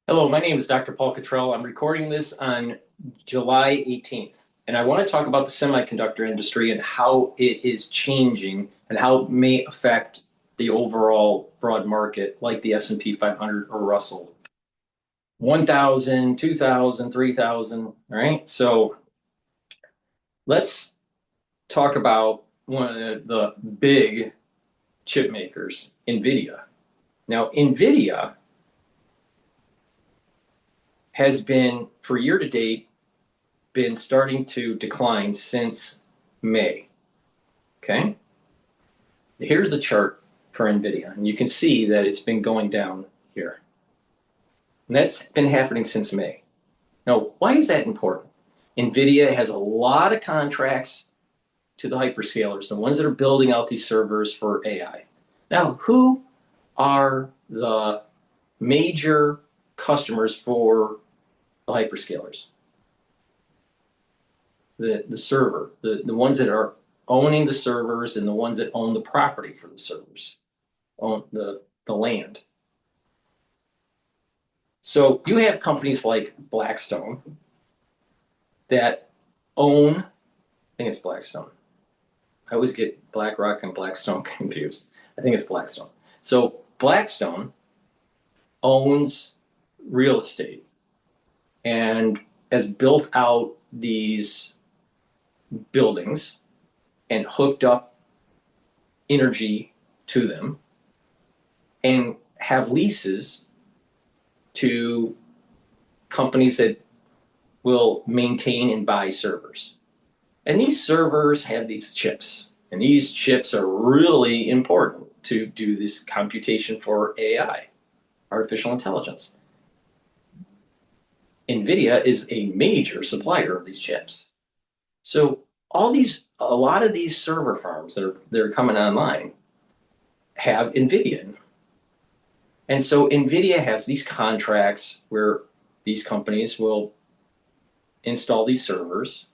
Hello, my name is Dr. Paul Cottrell. I'm recording this on July 18th, and I want to talk about the semiconductor industry and how it is changing and how it may affect the overall broad market, like the S&P 500 or Russell. 1,000, 2,000, 3,000, all right? So let's talk about one of the big chip makers, NVIDIA. Now, NVIDIA has been, for year to date, been starting to decline since May. Okay? Here's the chart for NVIDIA, and you can see that it's been going down here. And that's been happening since May. Now, why is that important? NVIDIA has a lot of contracts to the hyperscalers, the ones that are building out these servers for AI. Now, who are the major customers for the hyperscalers? The server, the ones that are owning the servers and the ones that own the property for the servers, own the land. So you have companies like Blackstone that own, I think it's Blackstone. I always get BlackRock and Blackstone confused. I think it's Blackstone. So Blackstone owns real estate and has built out these buildings and hooked up energy to them and have leases to companies that will maintain and buy servers. And these servers have these chips, and these chips are really important to do this computation for AI, artificial intelligence. NVIDIA is a major supplier of these chips. So a lot of these server farms that are coming online have NVIDIA in them. And so NVIDIA has these contracts where these companies will install these servers,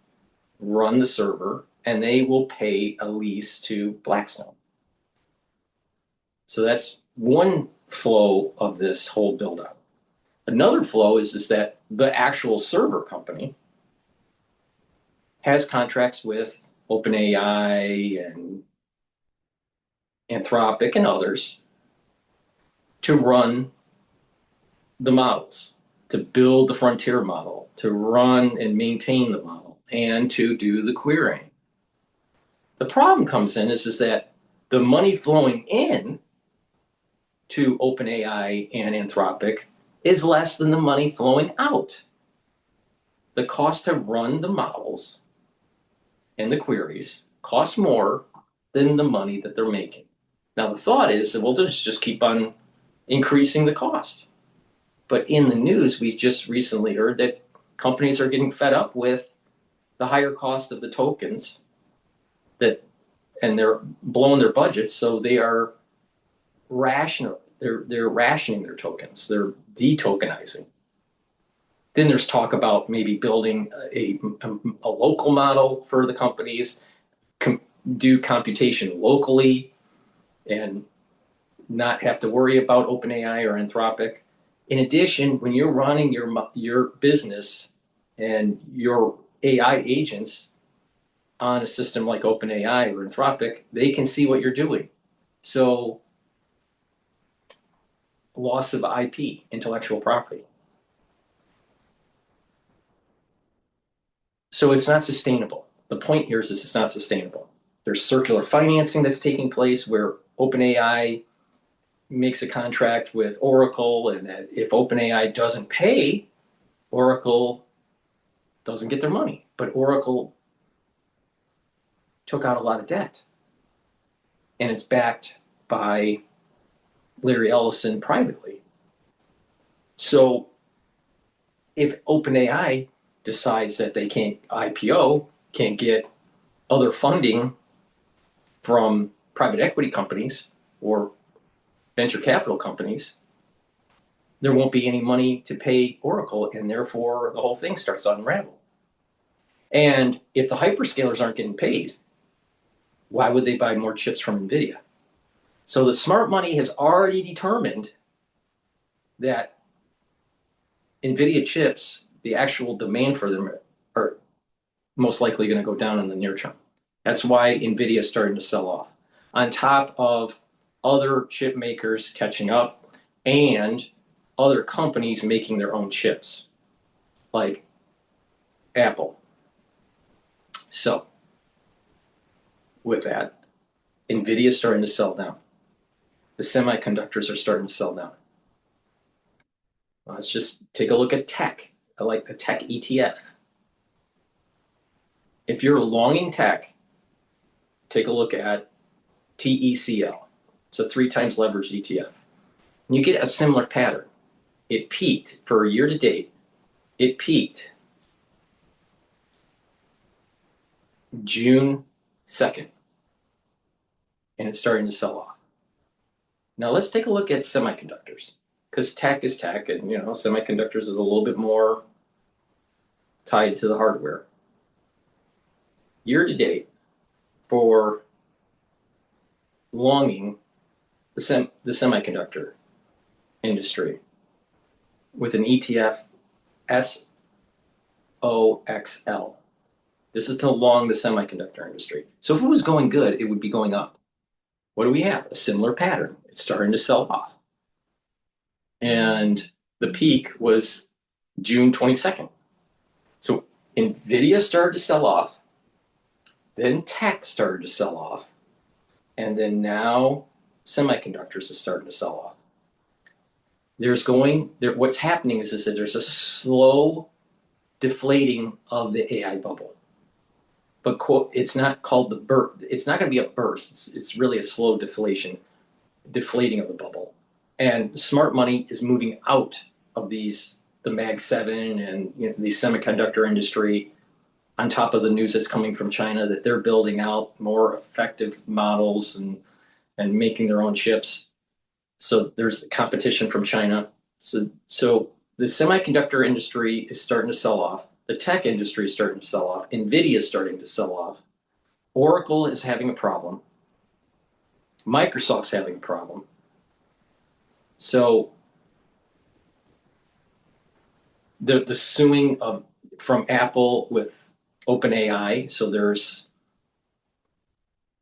run the server, and they will pay a lease to Blackstone. So that's one flow of this whole build-out. Another flow is that the actual server company has contracts with OpenAI and Anthropic and others to run the models, to build the frontier model, to run and maintain the model, and to do the querying. The problem comes in is that the money flowing in to OpenAI and Anthropic is less than the money flowing out. The cost to run the models and the queries costs more than the money that they're making. Now, the thought is that, well, just keep on increasing the cost. But in the news, we just recently heard that companies are getting fed up with the higher cost of the tokens and they're blowing their budgets, so they are rational. They're rationing their tokens. They're de-tokenizing. Then there's talk about maybe building a local model for the companies, do computation locally, and not have to worry about OpenAI or Anthropic. In addition, when you're running your business and your AI agents on a system like OpenAI or Anthropic, they can see what you're doing. So loss of IP, intellectual property. So it's not sustainable. The point here is it's not sustainable. There's circular financing that's taking place where OpenAI makes a contract with Oracle, and that if OpenAI doesn't pay, Oracle doesn't get their money. But Oracle took out a lot of debt, and it's backed by Larry Ellison privately. So if OpenAI decides that they can't IPO, can't get other funding from private equity companies or venture capital companies, there won't be any money to pay Oracle, and therefore the whole thing starts to unravel. And if the hyperscalers aren't getting paid, why would they buy more chips from NVIDIA? So the smart money has already determined that NVIDIA chips, the actual demand for them are most likely going to go down in the near term. That's why NVIDIA is starting to sell off, on top of other chip makers catching up and other companies making their own chips, like Apple. So, with that, NVIDIA is starting to sell down. The semiconductors are starting to sell down. Let's just take a look at tech. I like the tech ETF. If you're longing tech, take a look at TECL. It's a 3 times leveraged ETF. And you get a similar pattern. It peaked for a year to date. It peaked June 2nd. And it's starting to sell off. Now let's take a look at semiconductors, because tech is tech, and semiconductors is a little bit more tied to the hardware. Year to date, for longing the semiconductor industry with an ETF SOXL. This is to long the semiconductor industry. So if it was going good, it would be going up. What do we have? A similar pattern. It's starting to sell off. And the peak was June 22nd. So NVIDIA started to sell off, then tech started to sell off, and then now semiconductors is starting to sell off. What's happening is that there's a slow deflating of the AI bubble. But it's not called the burst. It's not going to be a burst. It's really a slow deflating of the bubble. And smart money is moving out of the Mag 7 and the semiconductor industry, on top of the news that's coming from China that they're building out more effective models and making their own chips. So there's competition from China. So the semiconductor industry is starting to sell off. The tech industry is starting to sell off. NVIDIA is starting to sell off. Oracle is having a problem. Microsoft's having a problem. So the suing from Apple with OpenAI, so there's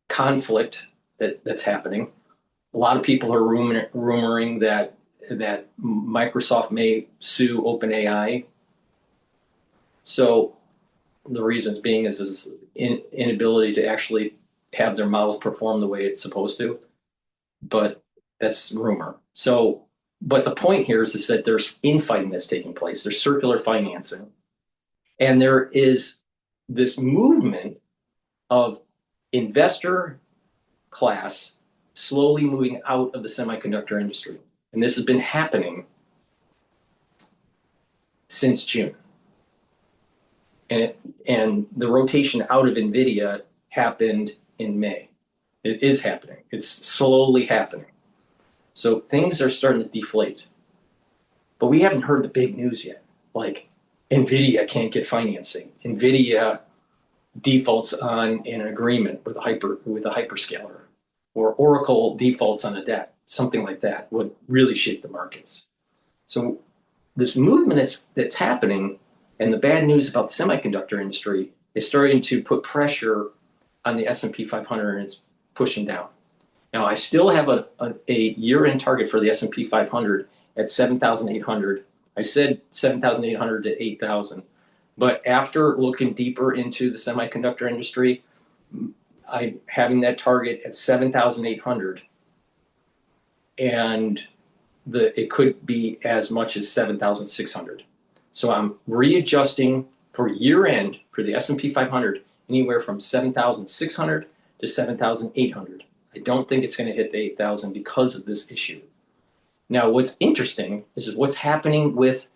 conflict that's happening. A lot of people are rumoring that Microsoft may sue OpenAI. So the reasons being is inability to actually have their models perform the way it's supposed to. But that's rumor. So, but the point here is that there's infighting that's taking place. There's circular financing. And there is this movement of investor class slowly moving out of the semiconductor industry. And this has been happening since June. And the rotation out of NVIDIA happened in May. It is happening. It's slowly happening. So things are starting to deflate. But we haven't heard the big news yet. Like NVIDIA can't get financing. NVIDIA defaults on an agreement with a hyperscaler. Or Oracle defaults on a debt. Something like that would really shake the markets. So this movement that's happening, and the bad news about the semiconductor industry, is starting to put pressure on the S&P 500, and it's pushing down. Now, I still have a year-end target for the S&P 500 at 7,800. I said 7,800 to 8,000. But after looking deeper into the semiconductor industry, I'm having that target at 7,800. And it could be as much as 7,600. So I'm readjusting for year-end for the S&P 500 anywhere from 7,600 to 7,800. I don't think it's going to hit the 8,000 because of this issue. Now, what's interesting is what's happening with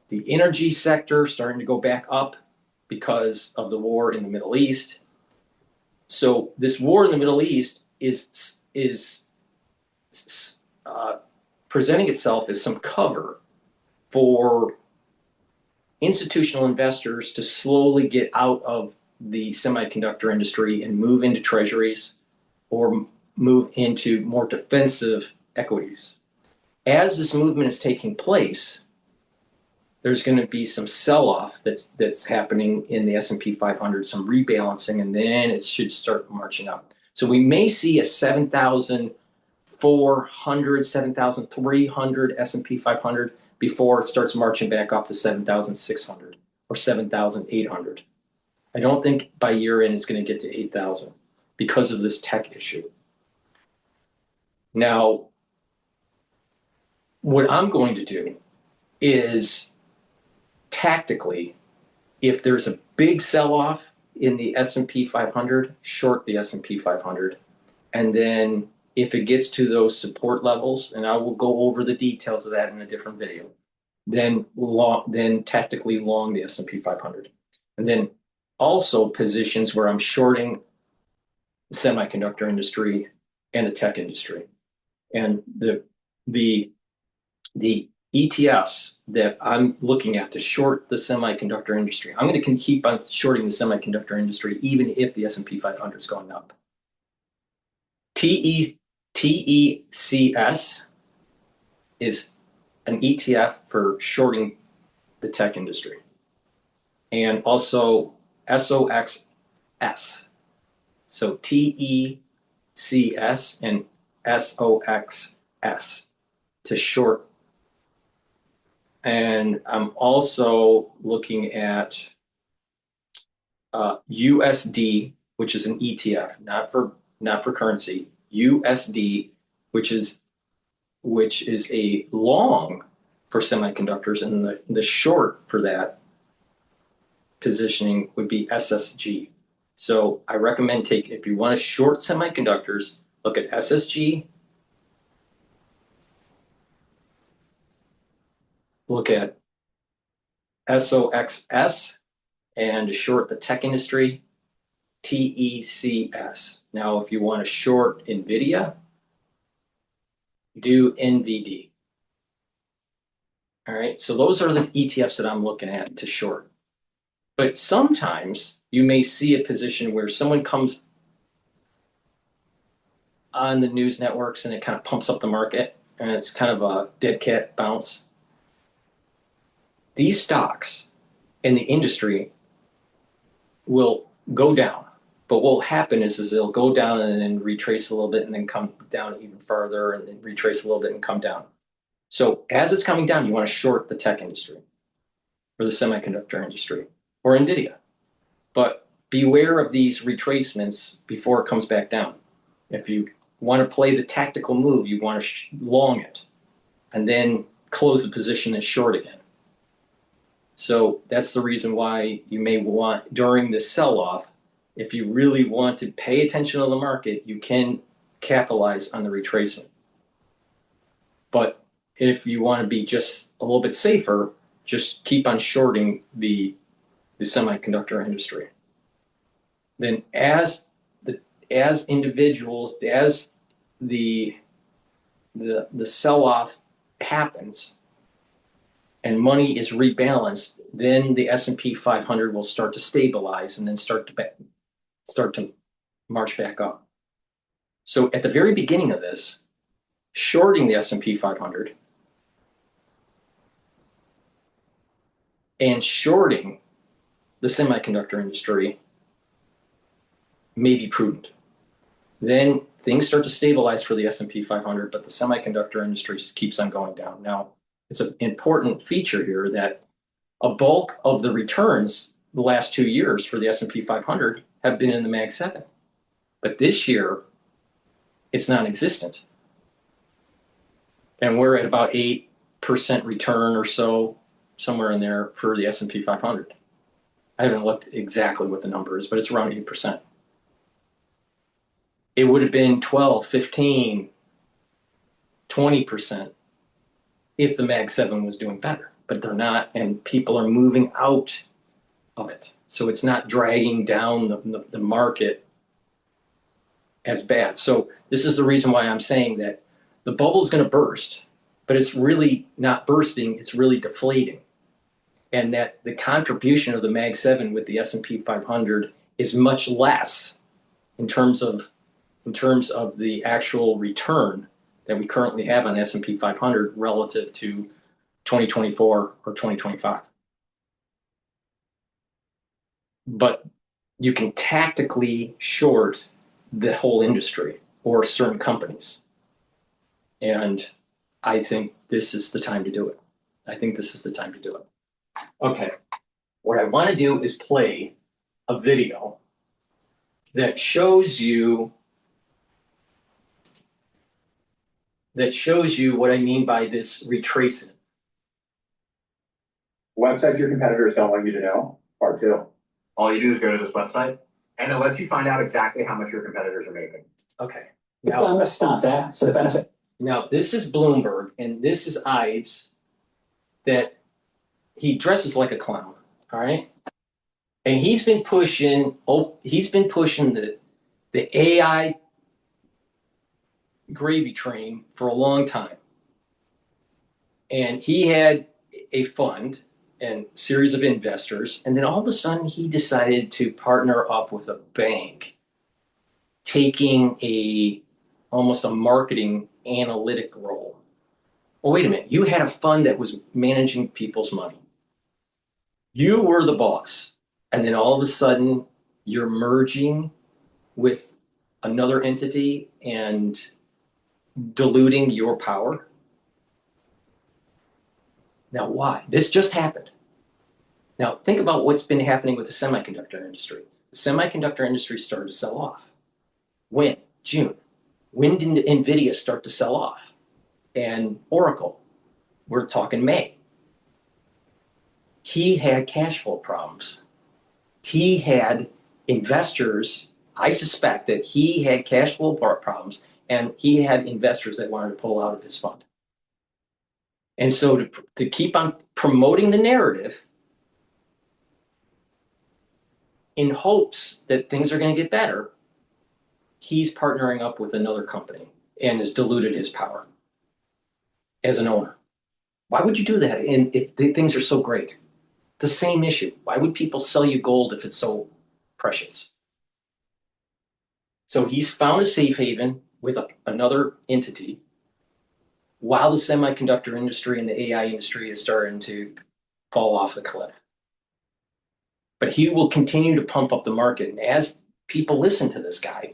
the energy sector starting to go back up because of the war in the Middle East. So this war in the Middle East is presenting itself as some cover for institutional investors to slowly get out of the semiconductor industry and move into treasuries or move into more defensive equities. As this movement is taking place, there's going to be some sell-off that's happening in the S&P 500, some rebalancing, and then it should start marching up. So we may see a 7,400, 7,300 S&P 500 before it starts marching back up to 7,600 or 7,800. I don't think by year end it's going to get to 8,000 because of this tech issue. Now, what I'm going to do is tactically, if there's a big sell-off in the S&P 500, short the S&P 500. And then if it gets to those support levels, and I will go over the details of that in a different video, then tactically long the S&P 500. And then also positions where I'm shorting the semiconductor industry and the tech industry. And the ETFs that I'm looking at to short the semiconductor industry, I'm going to keep on shorting the semiconductor industry even if the S&P 500 is going up. TECS is an ETF for shorting the tech industry. And also SOXS. So TECS and SOXS to short. And I'm also looking at USD, which is an ETF, not for currency. USD, which is a long for semiconductors, and the short for that positioning would be SSG. So I recommend if you want to short semiconductors, look at SSG, look at SOXS, and to short the tech industry, TECS. Now, if you want to short NVIDIA, do NVD. All right, so those are the ETFs that I'm looking at to short. But sometimes you may see a position where someone comes on the news networks and it kind of pumps up the market, and it's kind of a dead cat bounce. These stocks in the industry will go down. But what will happen is they'll go down and then retrace a little bit and then come down even further and then retrace a little bit and come down. So as it's coming down, you want to short the tech industry or the semiconductor industry or NVIDIA. But beware of these retracements before it comes back down. If you want to play the tactical move, you want to long it and then close the position and short again. So that's the reason why you may want, during the sell-off, if you really want to pay attention to the market, you can capitalize on the retracement. But if you want to be just a little bit safer, just keep on shorting the semiconductor industry. Then as individuals, as the sell-off happens and money is rebalanced, then the S&P 500 will start to stabilize and then start to march back up. So at the very beginning of this, shorting the S&P 500 and shorting the semiconductor industry may be prudent. Then things start to stabilize for the S&P 500, but the semiconductor industry keeps on going down. Now, it's an important feature here that a bulk of the returns the last 2 years for the S&P 500 have been in the Mag 7. But this year, it's non-existent. And we're at about 8% return or so, somewhere in there for the S&P 500. I haven't looked exactly what the number is, but it's around 8%. It would have been 12, 15, 20% if the Mag 7 was doing better, but they're not, and people are moving out of it. So it's not dragging down the market as bad. So this is the reason why I'm saying that the bubble is going to burst, but it's really not bursting, it's really deflating. And that the contribution of the Mag 7 with the S&P 500 is much less in terms of the actual return that we currently have on S&P 500 relative to 2024 or 2025. But you can tactically short the whole industry or certain companies. And I think this is the time to do it. I think this is the time to do it. Okay. What I want to do is play a video that shows you what I mean by this retracing. Websites your competitors don't want you to know, part two. All you do is go to this website, and it lets you find out exactly how much your competitors are making. Okay. I'm going to start there for the benefit. Now, this is Bloomberg, and this is Ives, that he dresses like a clown, all right? And he's been pushing the AI gravy train for a long time. And he had a fund and series of investors, and then all of a sudden he decided to partner up with a bank, taking almost a marketing analytic role. Well, wait a minute, you had a fund that was managing people's money. You were the boss, and then all of a sudden you're merging with another entity and diluting your power. Now, why? This just happened. Now, think about what's been happening with the semiconductor industry. The semiconductor industry started to sell off. When? June. When did NVIDIA start to sell off? And Oracle, we're talking May. He had cash flow problems. He had investors, I suspect that he had cash flow problems, and he had investors that wanted to pull out of his fund. And so to keep on promoting the narrative in hopes that things are going to get better, he's partnering up with another company and has diluted his power as an owner. Why would you do that? And if the things are so great, the same issue. Why would people sell you gold if it's so precious? So he's found a safe haven with another entity while the semiconductor industry and the AI industry is starting to fall off the cliff. But he will continue to pump up the market. And as people listen to this guy,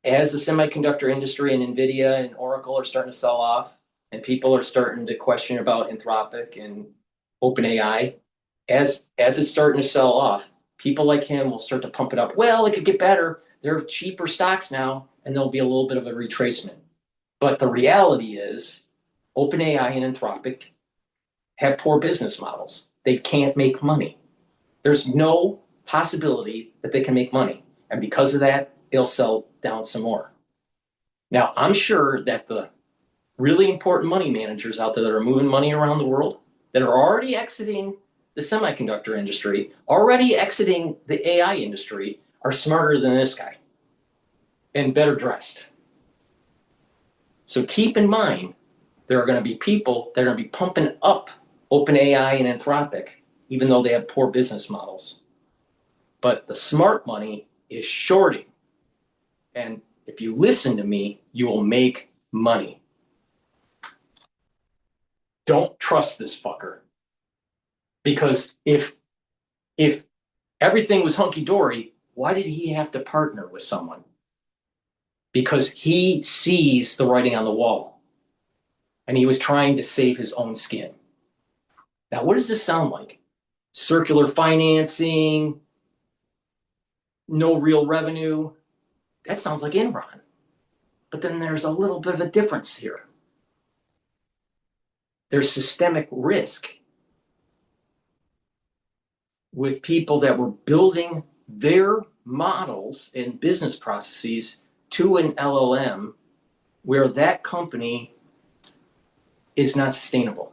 as the semiconductor industry and NVIDIA and Oracle are starting to sell off, and people are starting to question about Anthropic and OpenAI, as it's starting to sell off, people like him will start to pump it up. Well, it could get better. They're cheaper stocks now, and there'll be a little bit of a retracement. But the reality is, OpenAI and Anthropic have poor business models. They can't make money. There's no possibility that they can make money. And because of that, they'll sell down some more. Now, I'm sure that the really important money managers out there that are moving money around the world, that are already exiting the semiconductor industry, already exiting the AI industry, are smarter than this guy and better dressed. So keep in mind, there are going to be people that are going to be pumping up OpenAI and Anthropic, even though they have poor business models. But the smart money is shorting. And if you listen to me, you will make money. Don't trust this fucker. Because if everything was hunky-dory, why did he have to partner with someone? Because he sees the writing on the wall. And he was trying to save his own skin. Now, what does this sound like? Circular financing, no real revenue. That sounds like Enron. But then there's a little bit of a difference here. There's systemic risk with people that were building their models and business processes to an LLM where that company is not sustainable.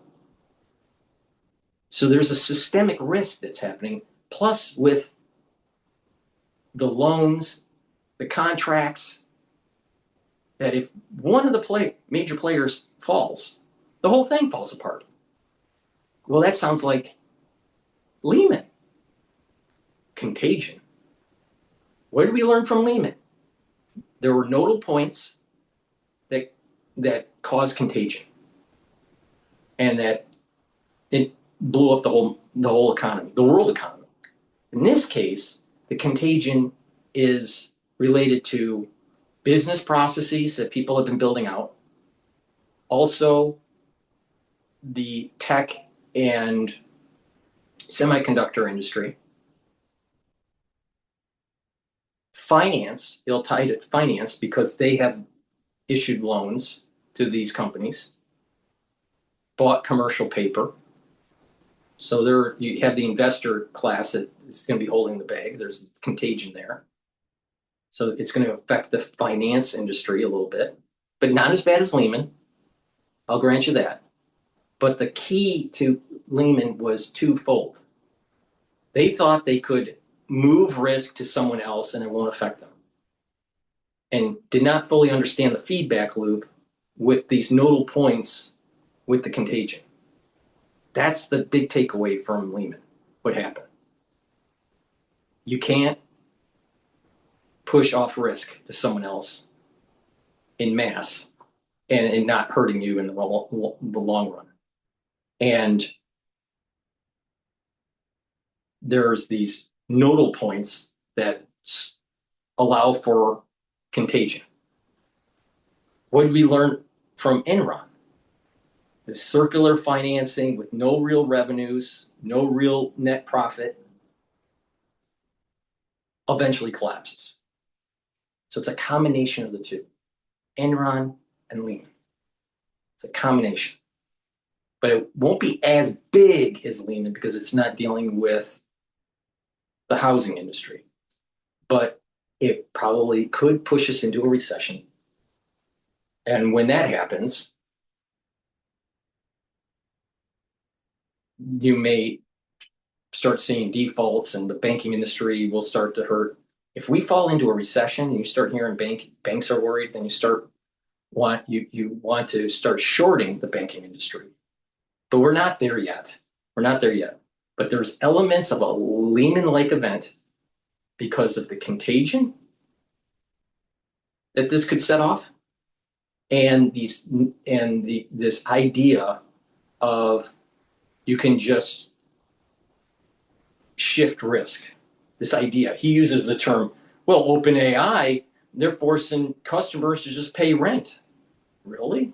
So there's a systemic risk that's happening, plus with the loans, the contracts, that if one of the major players falls, the whole thing falls apart. Well, that sounds like Lehman. Contagion. What did we learn from Lehman? There were nodal points that caused contagion. and that it blew up the whole economy, the world economy. In this case, the contagion is related to business processes that people have been building out, also the tech and semiconductor industry, finance. It'll tie to finance because they have issued loans to these companies, bought commercial paper. So you have the investor class that is going to be holding the bag. There's contagion there. So it's going to affect the finance industry a little bit, but not as bad as Lehman. I'll grant you that. But the key to Lehman was twofold. They thought they could move risk to someone else and it won't affect them, and did not fully understand the feedback loop with these nodal points with the contagion. That's the big takeaway from Lehman. What happened? You can't push off risk to someone else in mass and not hurting you in the long run. And there's these nodal points that allow for contagion. What did we learn from Enron? The circular financing with no real revenues, no real net profit, eventually collapses. So it's a combination of the two, Enron and Lehman. It's a combination. But it won't be as big as Lehman because it's not dealing with the housing industry. But it probably could push us into a recession. And when that happens, you may start seeing defaults and the banking industry will start to hurt. If we fall into a recession and you start hearing banks are worried, then you want to start shorting the banking industry. But we're not there yet. We're not there yet. But there's elements of a Lehman-like event because of the contagion that this could set off, and this idea of you can just shift risk. This idea, he uses the term, well, OpenAI, they're forcing customers to just pay rent. Really?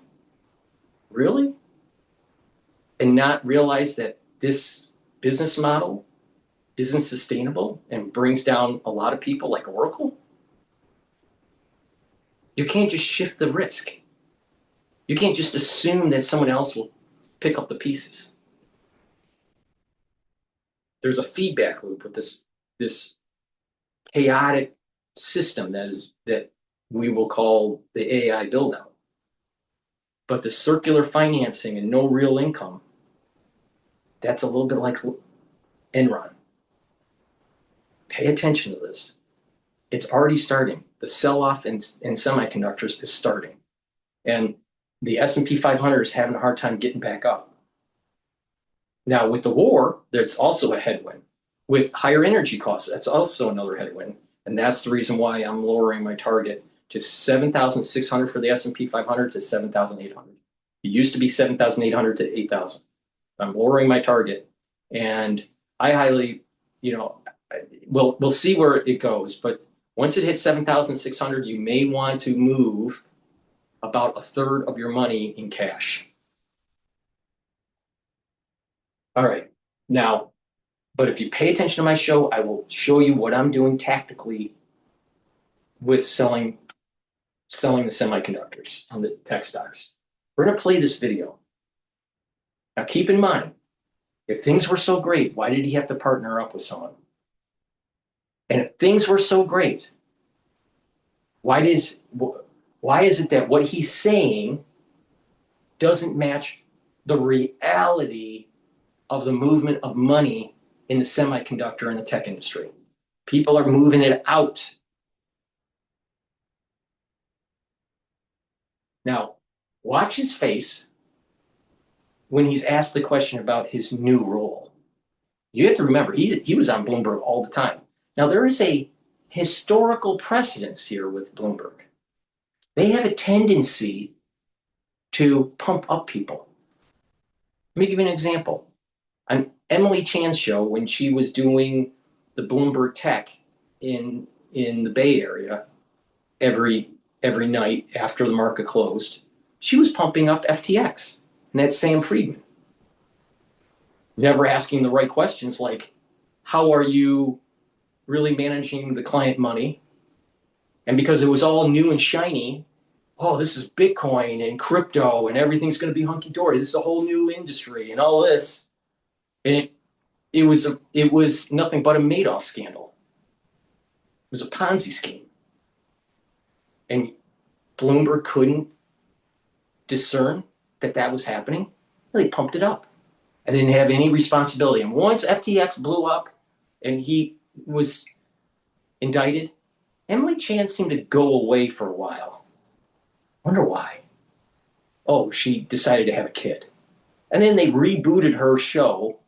Really? And not realize that this business model isn't sustainable and brings down a lot of people like Oracle? You can't just shift the risk. You can't just assume that someone else will pick up the pieces. There's a feedback loop with this chaotic system that we will call the AI build out. But the circular financing and no real income, that's a little bit like Enron. Pay attention to this. It's already starting. The sell-off in semiconductors is starting. And the S&P 500 is having a hard time getting back up. Now, with the war, there's also a headwind. With higher energy costs, that's also another headwind. And that's the reason why I'm lowering my target to 7,600 for the S&P 500 to 7,800. It used to be 7,800 to 8,000. I'm lowering my target. And I highly, we'll see where it goes. But once it hits 7,600, you may want to move about a third of your money in cash. All right. Now, but if you pay attention to my show, I will show you what I'm doing tactically with selling the semiconductors on the tech stocks. We're going to play this video. Now, keep in mind, if things were so great, why did he have to partner up with someone? And if things were so great, why is it that what he's saying doesn't match the reality of the movement of money in the semiconductor and the tech industry? People are moving it out. Now, watch his face when he's asked the question about his new role. You have to remember, he was on Bloomberg all the time. Now, there is a historical precedence here with Bloomberg. They have a tendency to pump up people. Let me give you an example. On Emily Chan's show, when she was doing the Bloomberg Tech in the Bay Area every night after the market closed, she was pumping up FTX, and that's Sam Friedman. Never asking the right questions like, how are you really managing the client money? And because it was all new and shiny, oh, this is Bitcoin and crypto and everything's going to be hunky-dory. This is a whole new industry and all this. And it was nothing but a Madoff scandal. It was a Ponzi scheme. And Bloomberg couldn't discern that was happening. They pumped it up. I didn't have any responsibility. And once FTX blew up and he was indicted, Emily Chan seemed to go away for a while. Wonder why. Oh, she decided to have a kid. And then they rebooted her show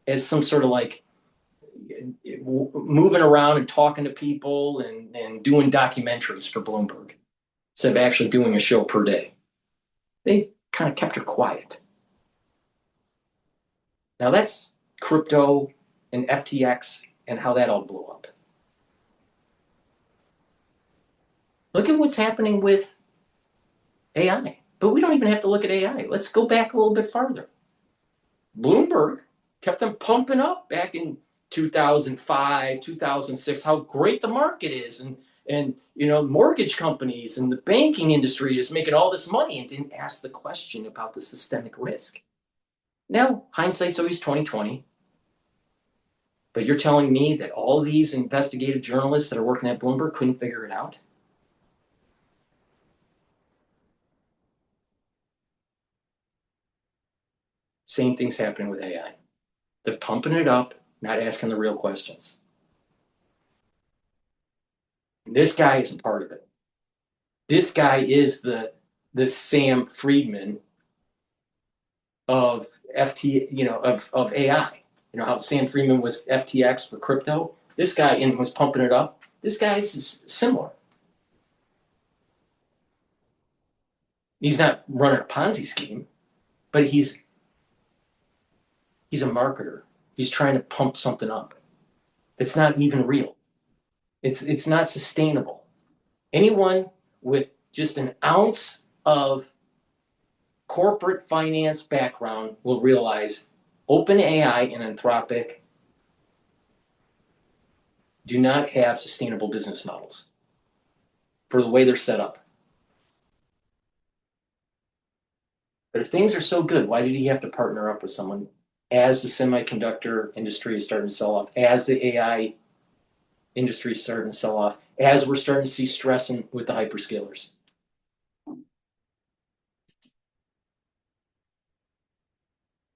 as some sort of like moving around and talking to people and doing documentaries for Bloomberg instead of actually doing a show per day. They kind of kept her quiet. Now that's crypto and FTX and how that all blew up. Look at what's happening with AI. But we don't even have to look at AI. Let's go back a little bit farther. Bloomberg kept them pumping up back in 2005, 2006, how great the market is. And mortgage companies and the banking industry is making all this money and didn't ask the question about the systemic risk. Now, hindsight's always 20/20. But you're telling me that all these investigative journalists that are working at Bloomberg couldn't figure it out? Same thing's happening with AI. They're pumping it up, not asking the real questions. This guy isn't part of it. This guy is the Sam Friedman of of AI. You know how Sam Friedman was FTX for crypto? This guy was pumping it up. This guy is similar. He's not running a Ponzi scheme, but he's a marketer. He's trying to pump something up. It's not even real. It's not sustainable. Anyone with just an ounce of corporate finance background will realize OpenAI and Anthropic do not have sustainable business models for the way they're set up. But if things are so good, why did he have to partner up with someone as the semiconductor industry is starting to sell off, as the AI industry is starting to sell off, as we're starting to see stress with the hyperscalers?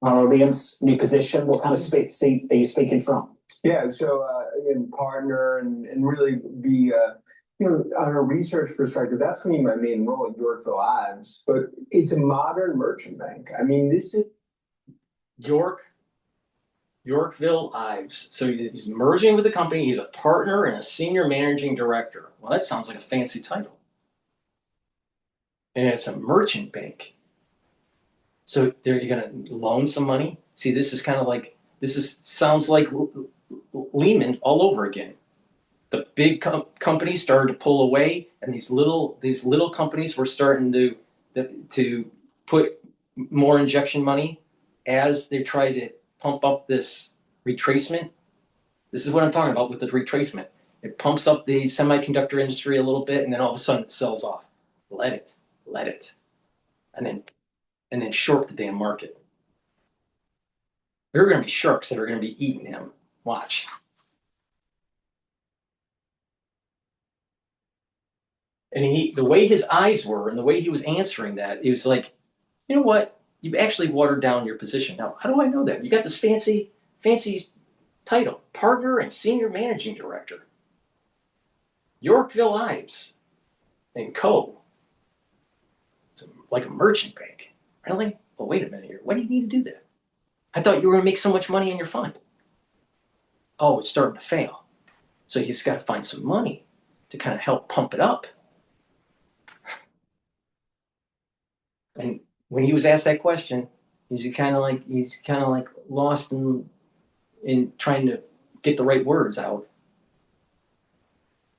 Our audience, new position, what kind of seat are you speaking from? Yeah, so again, partner and really be, on a research perspective, that's going to be my main role at Yorkville Ives, but it's a modern merchant bank. I mean, this is Yorkville Ives. So he's merging with the company. He's a partner and a senior managing director. Well, that sounds like a fancy title. And it's a merchant bank. So you're going to loan some money. See, this is kind of like, sounds like Lehman all over again. The big companies started to pull away, and these little companies were starting to put more injection money as they tried to pump up this retracement. This is what I'm talking about with the retracement. It pumps up the semiconductor industry a little bit, and then all of a sudden it sells off. Let it, and then short the damn market. There are going to be sharks that are going to be eating him. Watch. And the way his eyes were and the way he was answering that, it was like, you know what? You've actually watered down your position. Now, how do I know that? You got this fancy title, partner and senior managing director. Yorkville Ives and Co. It's like a merchant bank. Really? Well, wait a minute here. Why do you need to do that? I thought you were going to make so much money in your fund. Oh, it's starting to fail. So he's got to find some money to kind of help pump it up. And when he was asked that question, He's kind of like lost in trying to get the right words out.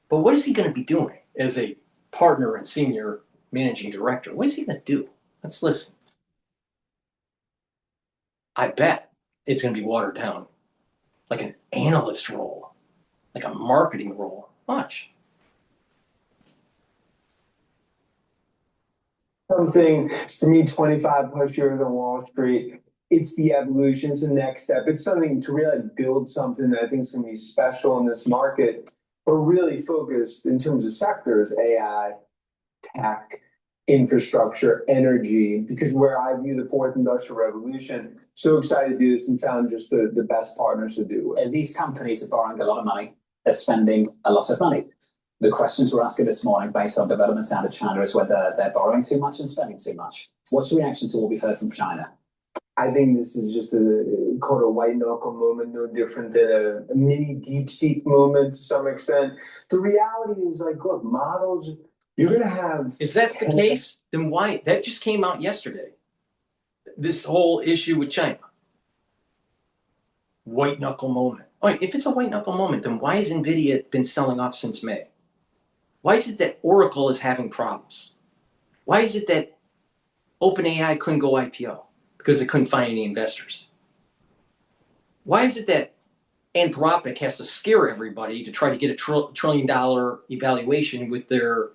But what is he going to be doing as a partner and senior managing director? What is he going to do? Let's listen. I bet it's going to be watered down, like an analyst role, like a marketing role. Watch. Something for me, 25 plus years on Wall Street, it's the evolution, it's the next step. It's something to really build something that I think is going to be special in this market, but really focused in terms of sectors, AI, tech, infrastructure, energy, because where I view the fourth industrial revolution, so excited to do this and found just the best partners to do it. These companies are borrowing a lot of money. They're spending a lot of money. The questions we're asking this morning, based on developments out of China, is whether they're borrowing too much and spending too much. What's your reaction to what we've heard from China? I think this is just called a white knuckle moment, no different than a mini DeepSeek moment to some extent. The reality is, like, look, models, you're going to have. If that's the case, then why? That just came out yesterday. This whole issue with China. White knuckle moment. All right, if it's a white knuckle moment, then why has NVIDIA been selling off since May? Why is it that Oracle is having problems? Why is it that OpenAI couldn't go IPO? Because they couldn't find any investors. Why is it that Anthropic has to scare everybody to try to get a $1 trillion evaluation with their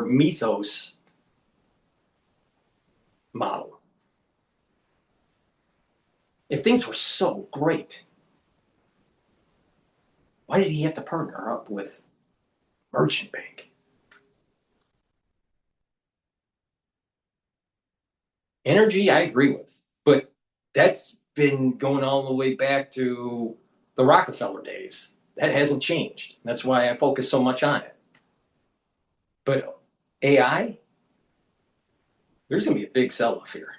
Mythos model? If things were so great, why did he have to partner up with Merchant Bank? Energy, I agree with, but that's been going all the way back to the Rockefeller days. That hasn't changed. That's why I focus so much on it. But AI, there's going to be a big sell-off here.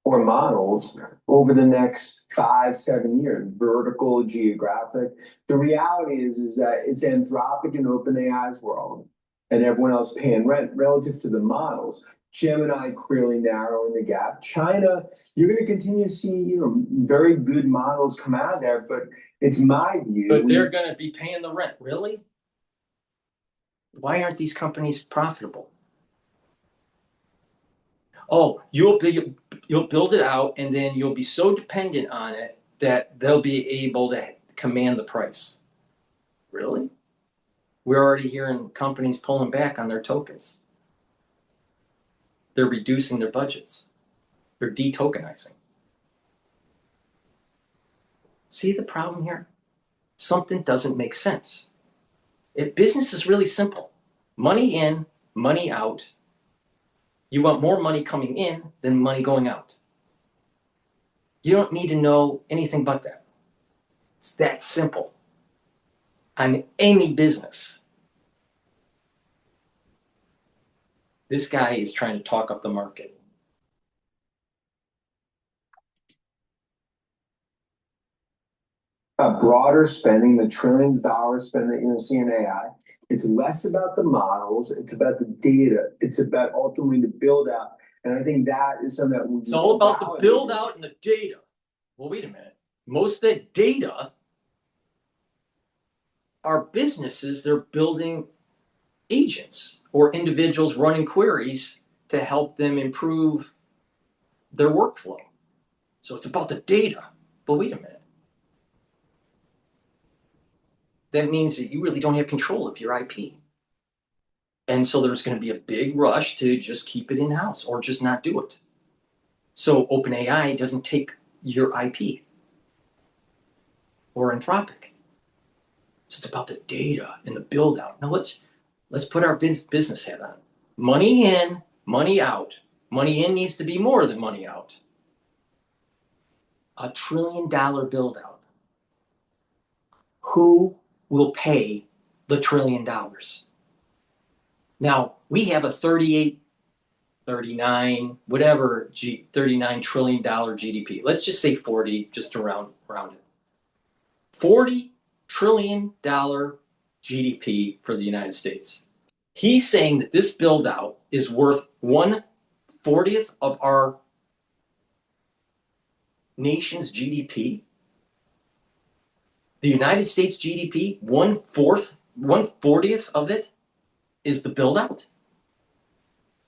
Or models over the next 5-7 years, vertical, geographic. The reality is that it's Anthropic and OpenAI's world, and everyone else paying rent relative to the models. Gemini clearly narrowing the gap. China, you're going to continue to see, very good models come out of there, but it's my view. But they're going to be paying the rent, really? Why aren't these companies profitable? Oh, you'll build it out, and then you'll be so dependent on it that they'll be able to command the price. Really? We're already hearing companies pulling back on their tokens. They're reducing their budgets. They're de-tokenizing. See the problem here? Something doesn't make sense. Business is really simple. Money in, money out. You want more money coming in than money going out. You don't need to know anything but that. It's that simple. On any business. This guy is trying to talk up the market. Broader spending, the trillions of dollars spent that you're seeing in AI, it's less about the models, it's about the data, it's about ultimately the build out. And I think that is something that it's all about the build out and the data. Well, wait a minute. Most of that data are businesses. They're building agents or individuals running queries to help them improve their workflow. So it's about the data. But wait a minute. That means that you really don't have control of your IP. And so there's going to be a big rush to just keep it in-house or just not do it. So OpenAI doesn't take your IP or Anthropic. So it's about the data and the build out. Now let's put our business hat on. Money in, money out. Money in needs to be more than money out. $1 trillion build out. Who will pay the $1 trillion? Now, we have a 39 trillion GDP. Let's just say 40, just to round it. $40 trillion GDP for the United States. He's saying that this build out is worth 1/40th of our nation's GDP. The United States GDP, 1/40th of it is the build out.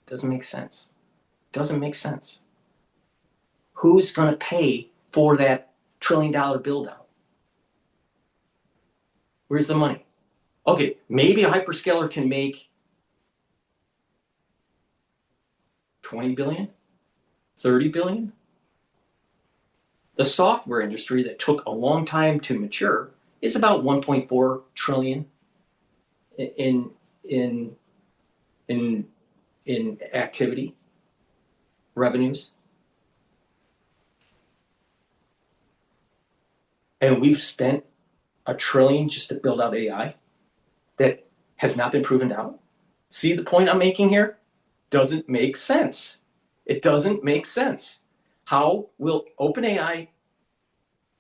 Doesn't make sense. Doesn't make sense. Who's going to pay for that $1 trillion build out? Where's the money? Okay, maybe a hyperscaler can make 20 billion, 30 billion. The software industry that took a long time to mature is about 1.4 trillion in activity revenues. And we've spent $1 trillion just to build out AI that has not been proven out. See the point I'm making here? Doesn't make sense. It doesn't make sense. How will OpenAI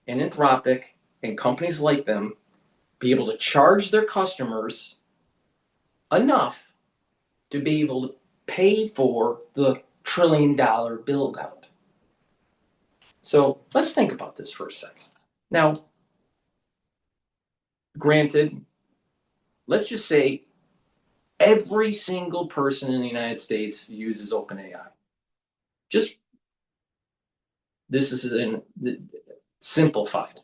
and Anthropic and companies like them be able to charge their customers enough to be able to pay for the $1 trillion build out? So let's think about this for a second. Now, granted, let's just say every single person in the United States uses OpenAI. Just this is simplified.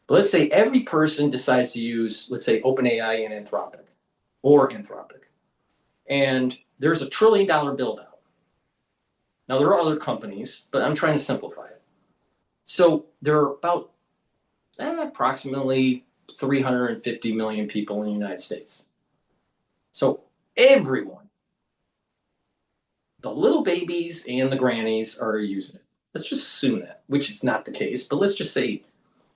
But let's say every person decides to use, let's say, OpenAI and Anthropic. And there's $1 trillion build out. Now, there are other companies, but I'm trying to simplify it. So there are about approximately 350 million people in the United States. So everyone, the little babies and the grannies, are using it. Let's just assume that, which is not the case, but let's just say,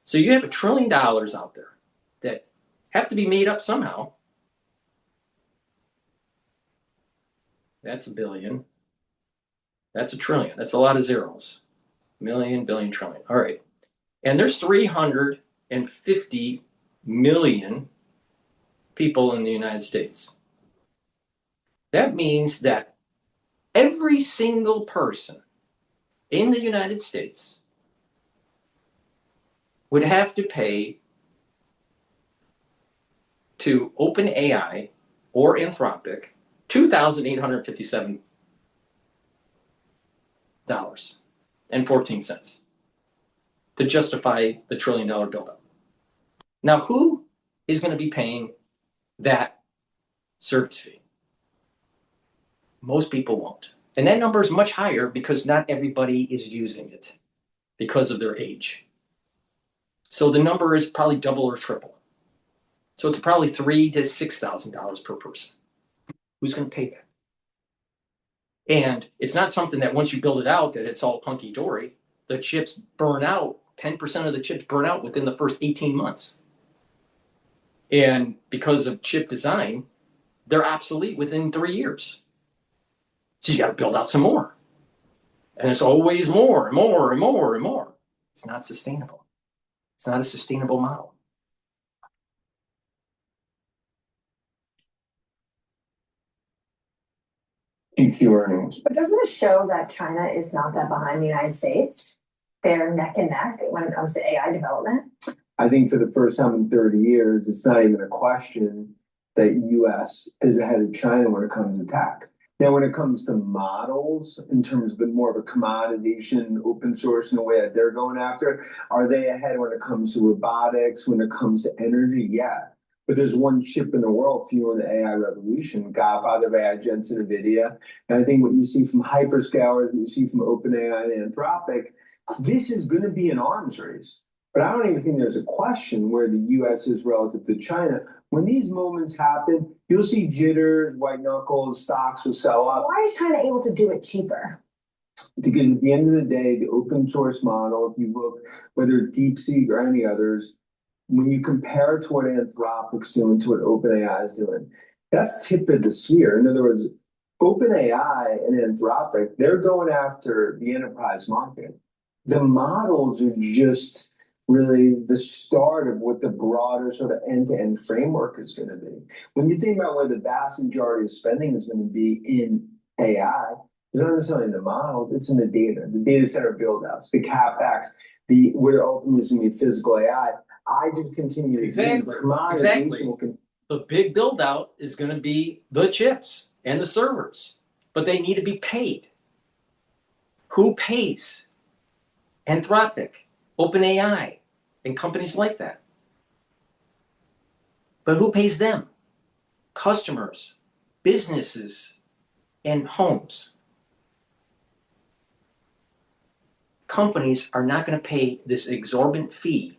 so you have $1 trillion out there that have to be made up somehow. That's a billion. That's $1 trillion. That's a lot of zeros. Million, billion, trillion. All right. And there's 350 million people in the United States. That means that every single person in the United States would have to pay to OpenAI or Anthropic $2,857.14 to justify the $1 trillion buildup. Now, who is going to be paying that service fee? Most people won't. And that number is much higher because not everybody is using it because of their age. So the number is probably double or triple. So it's probably $3,000 to $6,000 per person. Who's going to pay that? And it's not something that once you build it out that it's all hunky-dory. The chips burn out. 10% of the chips burn out within the first 18 months. And because of chip design, they're obsolete within 3 years. So you got to build out some more. And it's always more and more and more and more. It's not sustainable. It's not a sustainable model. GQ earnings. But doesn't this show that China is not that behind the United States? They're neck and neck when it comes to AI development. I think for the first time in 30 years, it's not even a question that US is ahead of China when it comes to tech. Now, when it comes to models, in terms of the more of a commoditization, open source, and the way that they're going after it, are they ahead when it comes to robotics, when it comes to energy? Yeah. But there's one chip in the world fueling the AI revolution, godfather of AI, Jensen, NVIDIA. And I think what you see from hyperscalers, what you see from OpenAI and Anthropic, this is going to be an arms race. But I don't even think there's a question where the US is relative to China. When these moments happen, you'll see jitters, white knuckles, stocks will sell up. Why is China able to do it cheaper? Because at the end of the day, the open source model, if you look, whether DeepSeek or any others, when you compare to what Anthropic's doing to what OpenAI is doing, that's tip of the sphere. In other words, OpenAI and Anthropic, they're going after the enterprise market. The models are just really the start of what the broader sort of end-to-end framework is going to be. When you think about where the vast majority of spending is going to be in AI, it's not necessarily in the models, it's in the data center build-outs, the CapEx, where ultimately is going to be physical AI. I just continue to Exactly. The big build out is going to be the chips and the servers, but they need to be paid. Who pays? Anthropic, OpenAI, and companies like that. But who pays them? Customers, businesses, and homes. Companies are not going to pay this exorbitant fee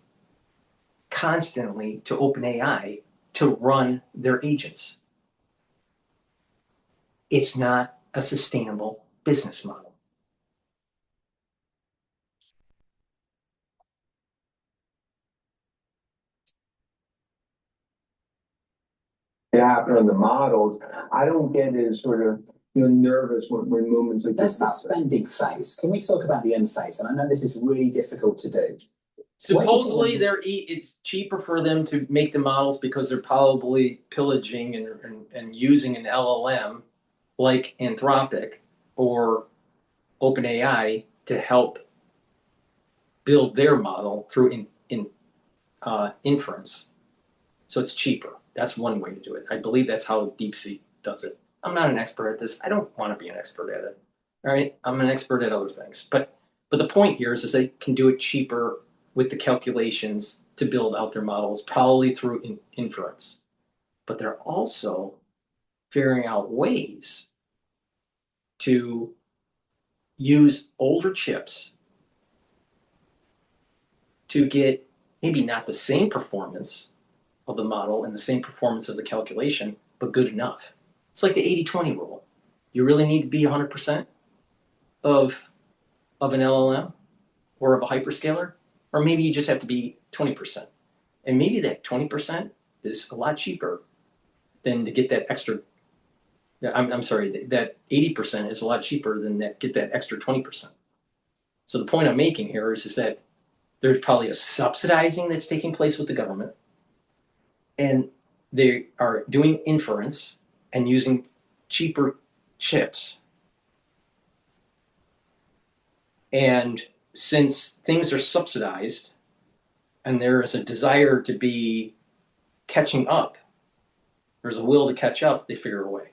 constantly to OpenAI to run their agents. It's not a sustainable business model. It happened on the models. I don't get as sort of nervous when movements like There's this the happen. spending phase. Can we talk about the end phase? And I know this is really difficult to do. Supposedly, it's cheaper for them to make the models because they're probably pillaging and using an LLM like Anthropic or OpenAI to help build their model through inference. So it's cheaper. That's one way to do it. I believe that's how DeepSeek does it. I'm not an expert at this. I don't want to be an expert at it. All right, I'm an expert at other things. But the point here is they can do it cheaper with the calculations to build out their models, probably through inference. But they're also figuring out ways to use older chips to get maybe not the same performance of the model and the same performance of the calculation, but good enough. It's like the 80-20 rule. You really need to be 100% of an LLM or of a hyperscaler, or maybe you just have to be 20%. And maybe that 20% is a lot cheaper than to get that extra. I'm sorry, that 80% is a lot cheaper than get that extra 20%. So the point I'm making here is that there's probably a subsidizing that's taking place with the government, and they are doing inference and using cheaper chips. And since things are subsidized and there is a desire to be catching up, there's a will to catch up, they figure a way.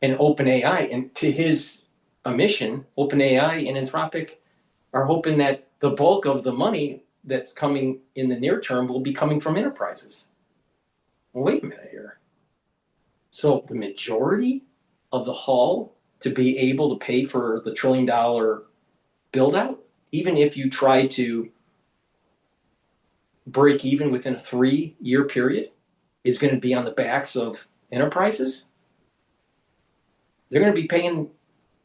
And OpenAI, and to his mission, OpenAI and Anthropic are hoping that the bulk of the money that's coming in the near term will be coming from enterprises. Well, wait a minute here. So the majority of the haul to be able to pay for the $1 trillion build out, even if you try to break even within a 3-year period, is going to be on the backs of enterprises. They're going to be paying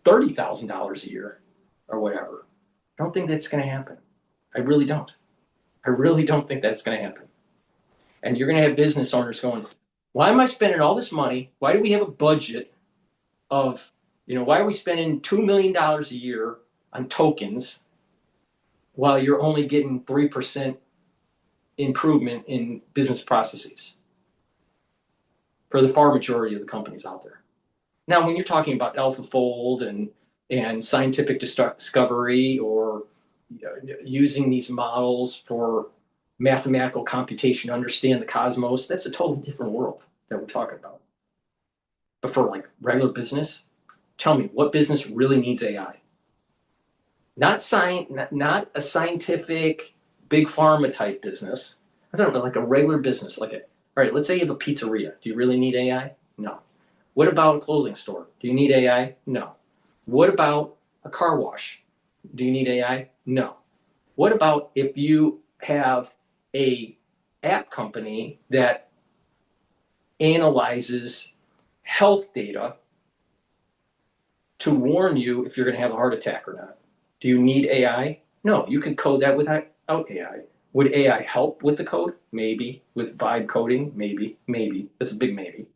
$30,000 a year or whatever. I don't think that's going to happen. I really don't. I really don't think that's going to happen. And you're going to have business owners going, why am I spending all this money? Why do we have a budget of, why are we spending $2 million a year on tokens while you're only getting 3% improvement in business processes for the far majority of the companies out there? Now, when you're talking about AlphaFold and scientific discovery or using these models for mathematical computation to understand the cosmos, that's a totally different world that we're talking about. But for like regular business, tell me, what business really needs AI? Not a scientific big pharma type business. I don't know, like a regular business, all right, let's say you have a pizzeria. Do you really need AI? No. What about a clothing store? Do you need AI? No. What about a car wash? Do you need AI? No. What about if you have a app company that analyzes health data to warn you if you're going to have a heart attack or not? Do you need AI? No, you can code that without AI. Would AI help with the code? Maybe. With vibe coding? Maybe. That's a big maybe.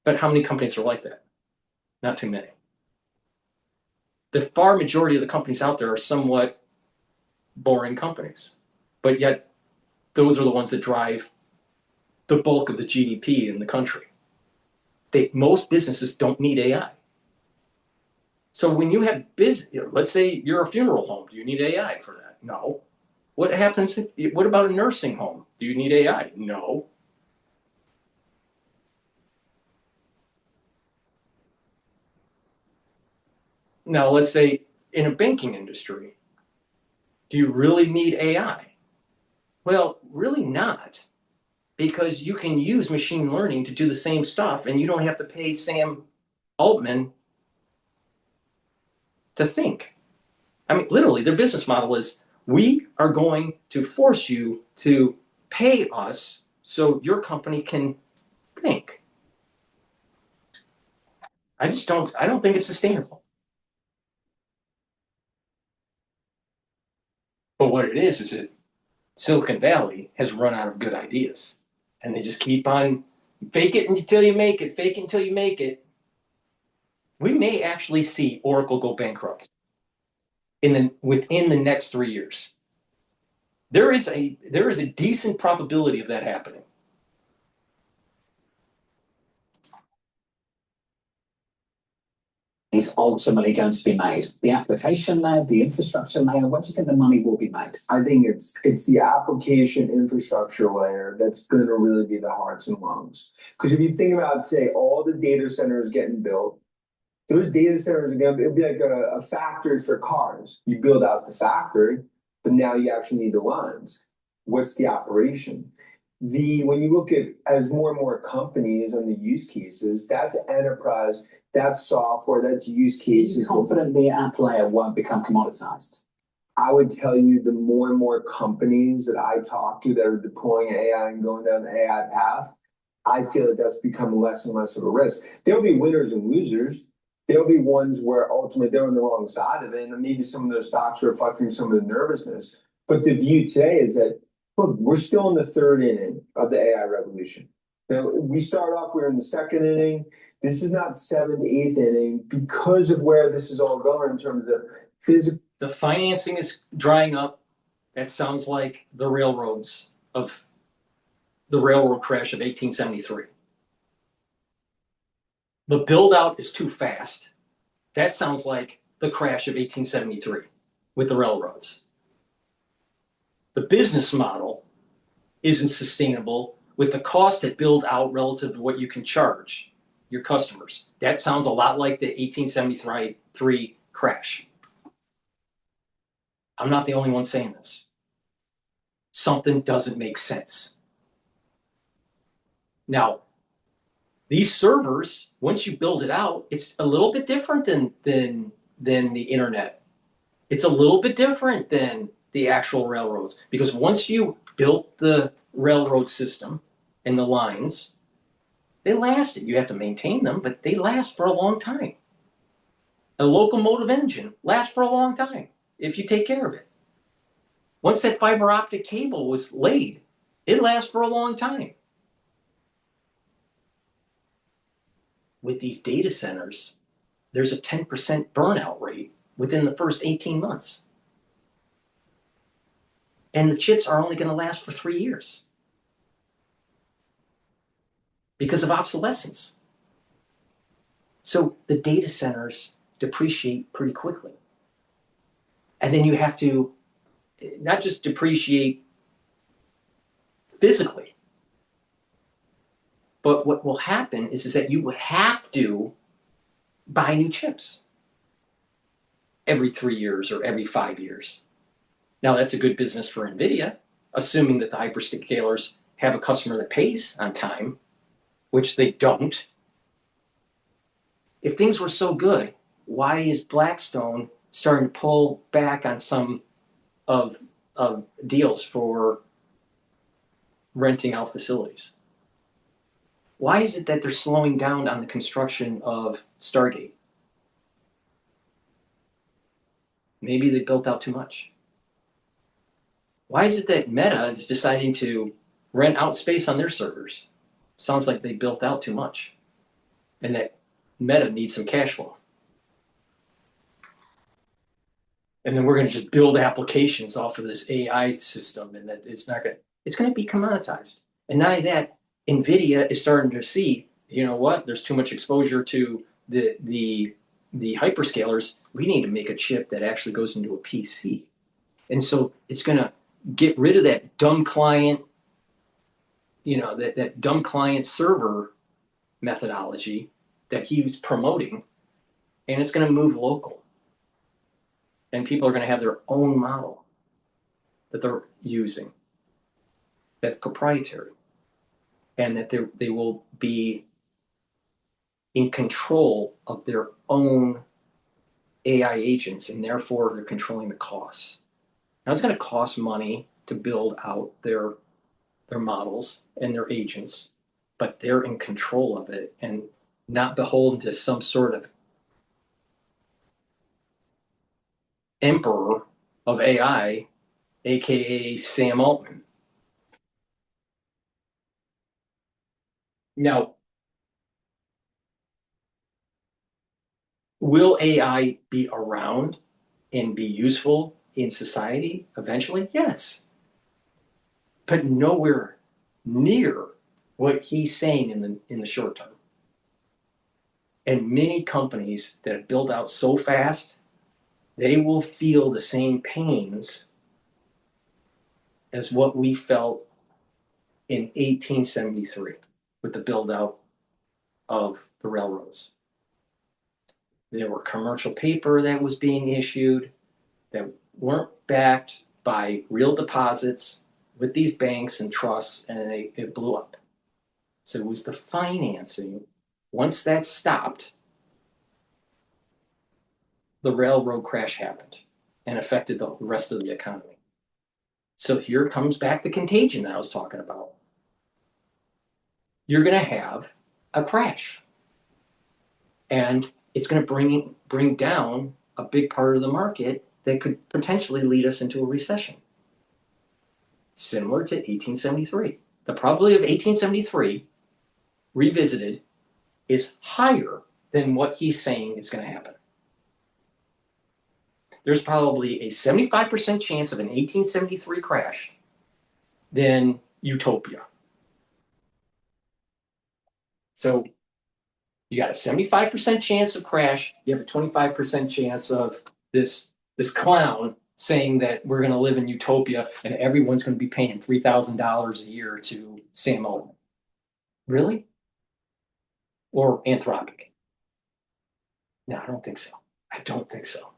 But how many companies are like that? Not too many. the far majority of the companies out there are somewhat boring companies, but yet those are the ones that drive the bulk of the GDP in the country. Most businesses don't need AI. So when you have let's say you're a funeral home, do you need AI for that? No. What about a nursing home? Do you need AI? No. Now, let's say in a banking industry, do you really need AI? Well, really not, because you can use machine learning to do the same stuff and you don't have to pay Sam Altman to think. I mean, literally, their business model is, we are going to force you to pay us so your company can think. I don't think it's sustainable. But what it is that Silicon Valley has run out of good ideas. And they just keep on fake it until you make it, fake it until you make it. We may actually see Oracle go bankrupt within the next 3 years. There is a decent probability of that happening. Is ultimately going to be made? The application layer, the infrastructure layer, where do you think the money will be made? I think it's the application infrastructure layer that's going to really be the hearts and lungs. Because if you think about today, all the data centers getting built, those data centers are going to be like a factory for cars. You build out the factory, but now you actually need the lines. What's the operation? When you look at as more and more companies and the use cases, that's enterprise, that's software, that's use cases. Are you confident the app layer won't become commoditized? I would tell you the more and more companies that I talk to that are deploying AI and going down the AI path, I feel that that's become less and less of a risk. There'll be winners and losers. There'll be ones where ultimately they're on the wrong side of it, and maybe some of those stocks are reflecting some of the nervousness. But the view today is that, look, we're still in the third inning of the AI revolution. Now, we start off, we're in the second inning. This is not seventh, eighth inning because of where this is all going in terms of the physical. The financing is drying up. That sounds like the railroad crash of 1873. The build out is too fast. That sounds like the crash of 1873 with the railroads. The business model isn't sustainable with the cost to build out relative to what you can charge your customers. That sounds a lot like the 1873 crash. I'm not the only one saying this. Something doesn't make sense. Now, these servers, once you build it out, it's a little bit different than the internet. It's a little bit different than the actual railroads, because once you built the railroad system and the lines, they lasted. You have to maintain them, but they last for a long time. A locomotive engine lasts for a long time if you take care of it. Once that fiber optic cable was laid, it lasts for a long time. With these data centers, there's a 10% burnout rate within the first 18 months. And the chips are only going to last for 3 years because of obsolescence. So the data centers depreciate pretty quickly. And then you have to not just depreciate physically, but what will happen is that you would have to buy new chips every 3 years or every 5 years. Now, that's a good business for NVIDIA, assuming that the hyperscalers have a customer that pays on time, which they don't. If things were so good, why is Blackstone starting to pull back on some of deals for renting out facilities? Why is it that they're slowing down on the construction of Stargate? Maybe they built out too much. Why is it that Meta is deciding to rent out space on their servers? Sounds like they built out too much, and that Meta needs some cash flow. And then we're going to just build applications off of this AI system, and that it's going to be commoditized. And not only that, NVIDIA is starting to see, you know what, there's too much exposure to the hyperscalers. We need to make a chip that actually goes into a PC. And so it's going to get rid of that dumb client, that dumb client server methodology that he was promoting, and it's going to move local. And people are going to have their own model that they're using that's proprietary, and that they will be in control of their own AI agents, and therefore they're controlling the costs. Now it's going to cost money to build out their models and their agents, but they're in control of it and not beholden to some sort of emperor of AI, aka Sam Altman. Now, will AI be around and be useful in society eventually? Yes. But nowhere near what he's saying in the short term. And many companies that have built out so fast, they will feel the same pains as what we felt in 1873 with the build out of the railroads. There were commercial paper that was being issued that weren't backed by real deposits with these banks and trusts, and it blew up. So it was the financing. Once that stopped, the railroad crash happened and affected the rest of the economy. So here comes back the contagion that I was talking about. You're going to have a crash, and it's going to bring down a big part of the market that could potentially lead us into a recession, similar to 1873. The probability of 1873 revisited is higher than what he's saying is going to happen. There's probably a 75% chance of an 1873 crash than utopia. So you got a 75% chance of crash. You have a 25% chance of this clown saying that we're going to live in utopia and everyone's going to be paying $3,000 a year to Sam Altman. Really? Or Anthropic? No, I don't think so. I don't think so.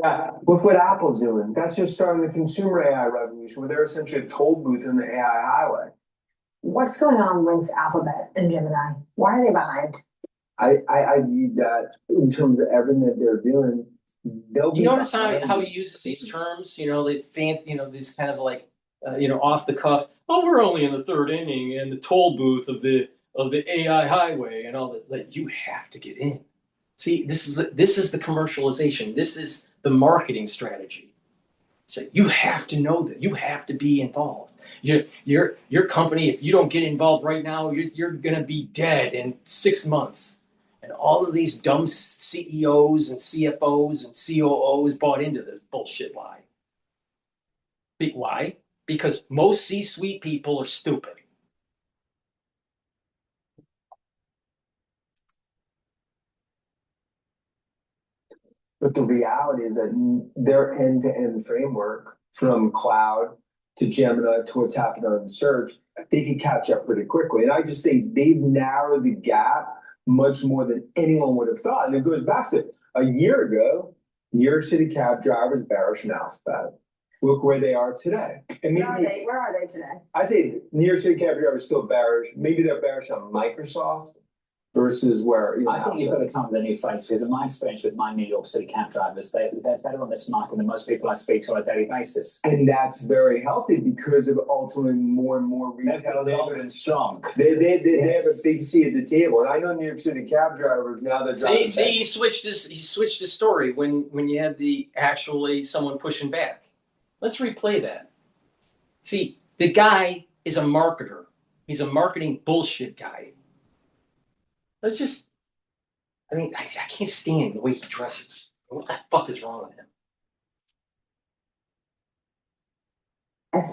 Yeah, look what Apple's doing. That's just starting the consumer AI revolution, where they're essentially a toll booth in the AI highway. What's going on with Alphabet and Gemini? Why are they behind? I view that in terms of everything that they're doing. You notice how he uses these terms, they fancy, these kind of like, off the cuff. Oh, we're only in the third inning and the toll booth of the AI highway and all this. Like, you have to get in. See, this is the commercialization. This is the marketing strategy. So you have to know that. You have to be involved. Your company, if you don't get involved right now, you're going to be dead in 6 months. And all of these dumb CEOs and CFOs and COOs bought into this bullshit lie. Why? Because most C-suite people are stupid. But the reality is that their end-to-end framework, from cloud to Gemini to what's happening on search, they can catch up pretty quickly. And I just think they've narrowed the gap much more than anyone would have thought. And it goes back to a year ago, New York City cab drivers bearish in Alphabet. Look where they are today. And Where are they today? I say New York City cab drivers still bearish. Maybe they're bearish on Microsoft versus where I think you've got to come with a new face, because in my experience with my New York City cab drivers, they're better on this market than most people I speak to on a daily basis. And that's very healthy because of ultimately more and more retail. They're bold and strong. They have a big seat at the table. And I know New York City cab drivers now they're driving. See, he switched his story when you had actually someone pushing back. Let's replay that. See, the guy is a marketer. He's a marketing bullshit guy. Let's just, I mean, I can't stand the way he dresses. What the fuck is wrong with him?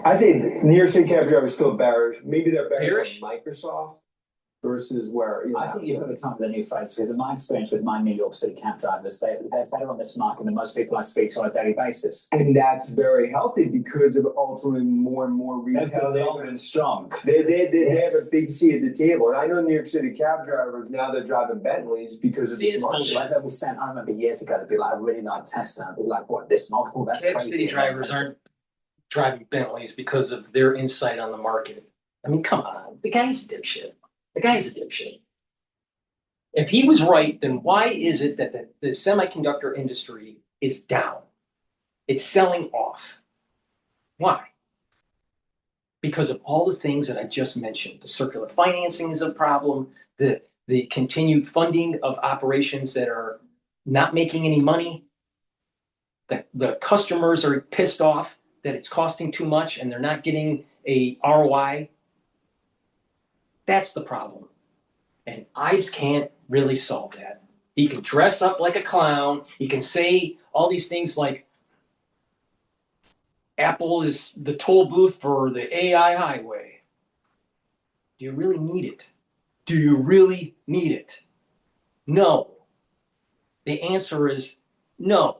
I think New York City cab drivers still bearish. Maybe they're bearish Bearish? on Microsoft versus where, you know. I think you've got to come up with a new phrase because in my experience with my New York City cab drivers, they're better on this market than most people I speak to on a daily basis. And that's very healthy because of ultimately more and more retail. They're long and strong. They have a big seat at the table. And I know New York City cab drivers, now they're driving Bentleys because of See, the it's smart. bullshit. Like they'll be sent, I remember years ago, they'd be like, I really like Tesla. I'd be like, what, this model? That's Cab crazy. City drivers aren't driving Bentleys because of their insight on the market. I mean, come on. The guy's a dipshit. The guy's a dipshit. If he was right, then why is it that the semiconductor industry is down? It's selling off. Why? Because of all the things that I just mentioned. The circular financing is a problem. The continued funding of operations that are not making any money. The customers are pissed off that it's costing too much and they're not getting a ROI. That's the problem. And Ives can't really solve that. He can dress up like a clown. He can say all these things like Apple is the toll booth for the AI highway. Do you really need it? Do you really need it? No. The answer is no.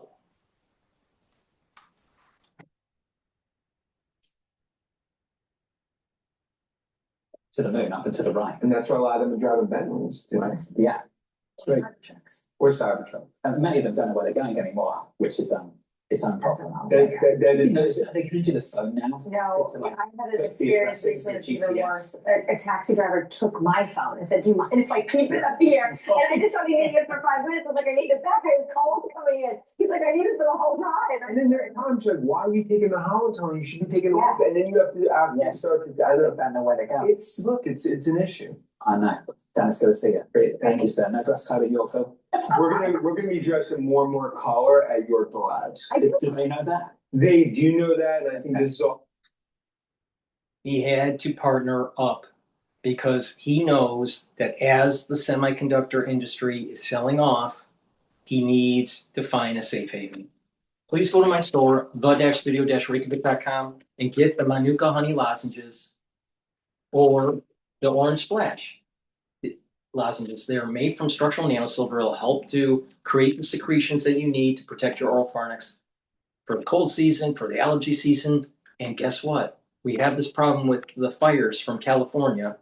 To the moon, up and to the right. And that's why a lot of them are driving Bentleys. Right. Yeah. Right. Trucks. Or Cybertruck. And many of them don't know where they're going anymore, which is its own problem. That You know, is, are they connected to the phone now? No, Like, I had an the experience addresses, the recently even GPS. worse. A taxi driver took my phone and said, do you mind if I keep it up here? And I just only needed it for 5 minutes. I was like, I need it back. I have calls coming in. He's like, I need it for the whole ride. and then there are times like, why are you taking the Holland tone? You should be taking it off. Yes. And then you have to Yes. start to, I don't know where to go. it's an issue. I know. Dennis, good to see you. Great. Thank you, sir. No dress code at Yorkville. We're gonna be dressing more and more color at Yorkville Labs. I do. Do they know that? They do know that, and I think this is all. He had to partner up because he knows that as the semiconductor industry is selling off, he needs to find a safe haven. Please go to my store, the-studio-reykjavik.com, and get the Manuka honey lozenges or the orange splash lozenges. They are made from structural nanosilver. It'll help to create the secretions that you need to protect your oral pharynx for the cold season, for the allergy season. And guess what? We have this problem with the fires from California.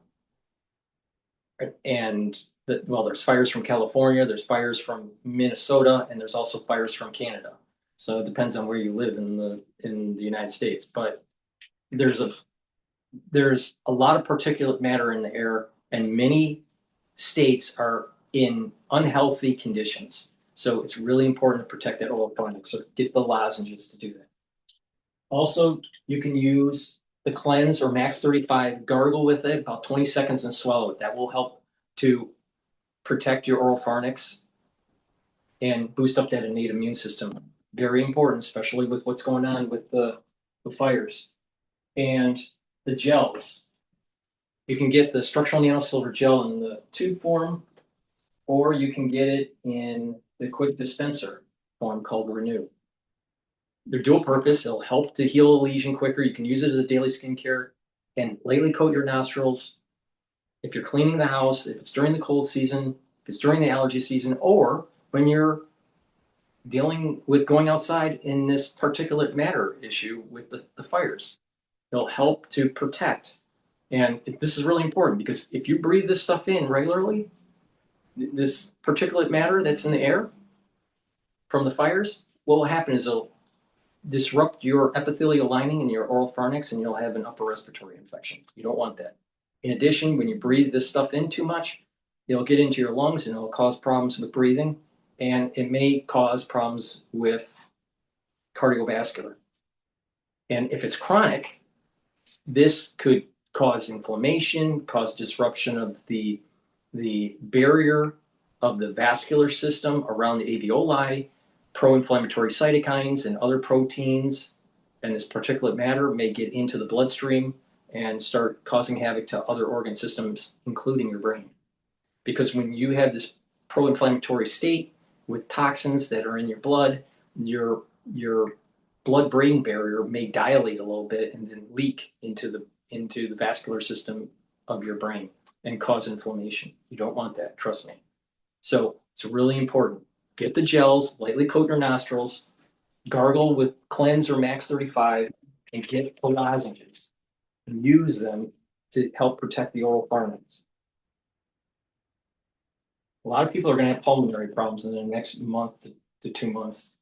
And there's fires from California, there's fires from Minnesota, and there's also fires from Canada. So it depends on where you live in the United States. But there's a lot of particulate matter in the air, and many states are in unhealthy conditions. So it's really important to protect that oral pharynx. So get the lozenges to do that. Also, you can use the Cleanse or Max 35, gargle with it about 20 seconds and swallow it. That will help to protect your oral pharynx and boost up that innate immune system. Very important, especially with what's going on with the fires. And the gels. You can get the structural nanosilver gel in the tube form, or you can get it in the quick dispenser form called Renew. They're dual purpose. It'll help to heal a lesion quicker. You can use it as a daily skincare and lightly coat your nostrils. If you're cleaning the house, if it's during the cold season, if it's during the allergy season, or when you're dealing with going outside in this particulate matter issue with the fires. It'll help to protect. And this is really important because if you breathe this stuff in regularly, this particulate matter that's in the air from the fires, what will happen is it'll disrupt your epithelial lining in your oral pharynx and you'll have an upper respiratory infection. You don't want that. In addition, when you breathe this stuff in too much, it'll get into your lungs and it'll cause problems with breathing, and it may cause problems with cardiovascular. And if it's chronic, this could cause inflammation, cause disruption of the barrier of the vascular system around the alveoli, pro-inflammatory cytokines and other proteins, and this particulate matter may get into the bloodstream and start causing havoc to other organ systems, including your brain. because when you have this pro-inflammatory state with toxins that are in your blood, your blood-brain barrier may dilate a little bit and then leak into the vascular system of your brain and cause inflammation. You don't want that, trust me. So it's really important. Get the gels, lightly coat your nostrils, gargle with Cleanse or Max 35, and get lozenges. And use them to help protect the oral pharynx. A lot of people are going to have pulmonary problems in the next month to 2 months.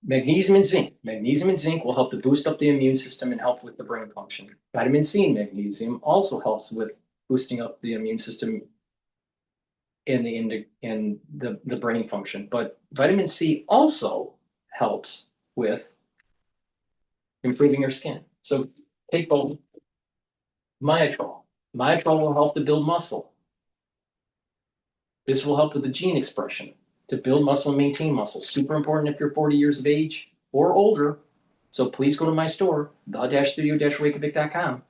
Magnesium and zinc. Magnesium and zinc will help to boost up the immune system and help with the brain function. Vitamin C and magnesium also helps with boosting up the immune system and the brain function. But vitamin C also helps with improving your skin. So take both. Myotrol. Myotrol will help to build muscle. This will help with the gene expression to build muscle and maintain muscle. Super important if you're 40 years of age or older. So please go to my store, the-studio-reykjavik.com.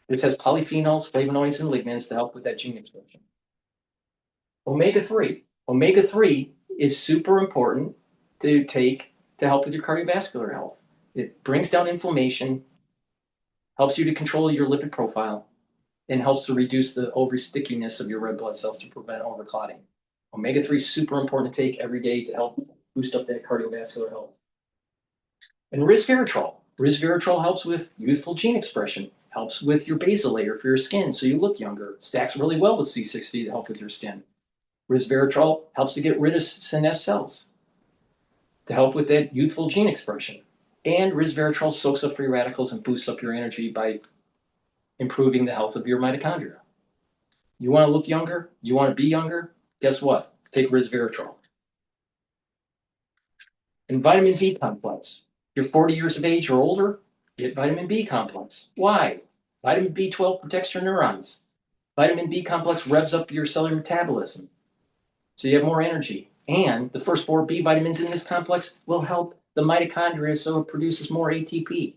This has polyphenols, flavonoids, and lignans to help with that gene expression. Omega-3. Omega-3 is super important to take to help with your cardiovascular health. It brings down inflammation, helps you to control your lipid profile, and helps to reduce the over-stickiness of your red blood cells to prevent overclotting. Omega-3 is super important to take every day to help boost up that cardiovascular health. And resveratrol. Resveratrol helps with youthful gene expression, helps with your basal layer for your skin so you look younger. Stacks really well with C60 to help with your skin. Resveratrol helps to get rid of senescent cells to help with that youthful gene expression. And resveratrol soaks up free radicals and boosts up your energy by improving the health of your mitochondria. You want to look younger? You want to be younger? Guess what? Take resveratrol. And vitamin B complex. If you're 40 years of age or older, get vitamin B complex. Why? Vitamin B12 protects your neurons. Vitamin B complex revs up your cellular metabolism, so you have more energy. And the first 4 B vitamins in this complex will help the mitochondria so it produces more ATP.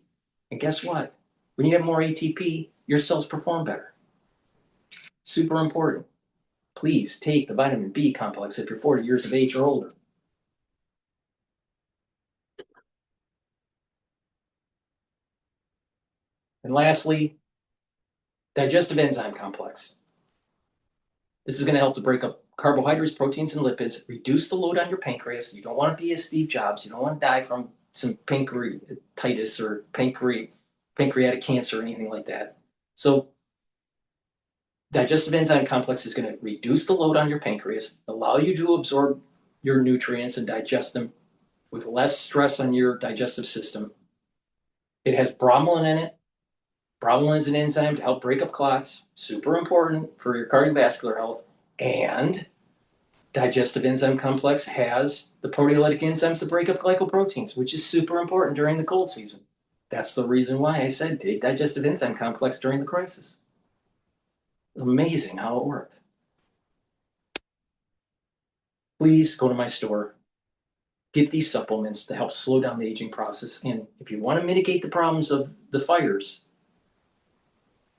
And guess what? When you have more ATP, your cells perform better. Super important. Please take the vitamin B complex if you're 40 years of age or older. And lastly, digestive enzyme complex. This is going to help to break up carbohydrates, proteins, and lipids, reduce the load on your pancreas. You don't want to be a Steve Jobs. You don't want to die from some pancreatitis or pancreatic cancer or anything like that. So digestive enzyme complex is going to reduce the load on your pancreas, allow you to absorb your nutrients and digest them with less stress on your digestive system. It has bromelain in it. Bromelain is an enzyme to help break up clots, super important for your cardiovascular health. And digestive enzyme complex has the proteolytic enzymes to break up glycoproteins, which is super important during the cold season. That's the reason why I said take digestive enzyme complex during the crisis. Amazing how it worked. Please go to my store. Get these supplements to help slow down the aging process. And if you want to mitigate the problems of the fires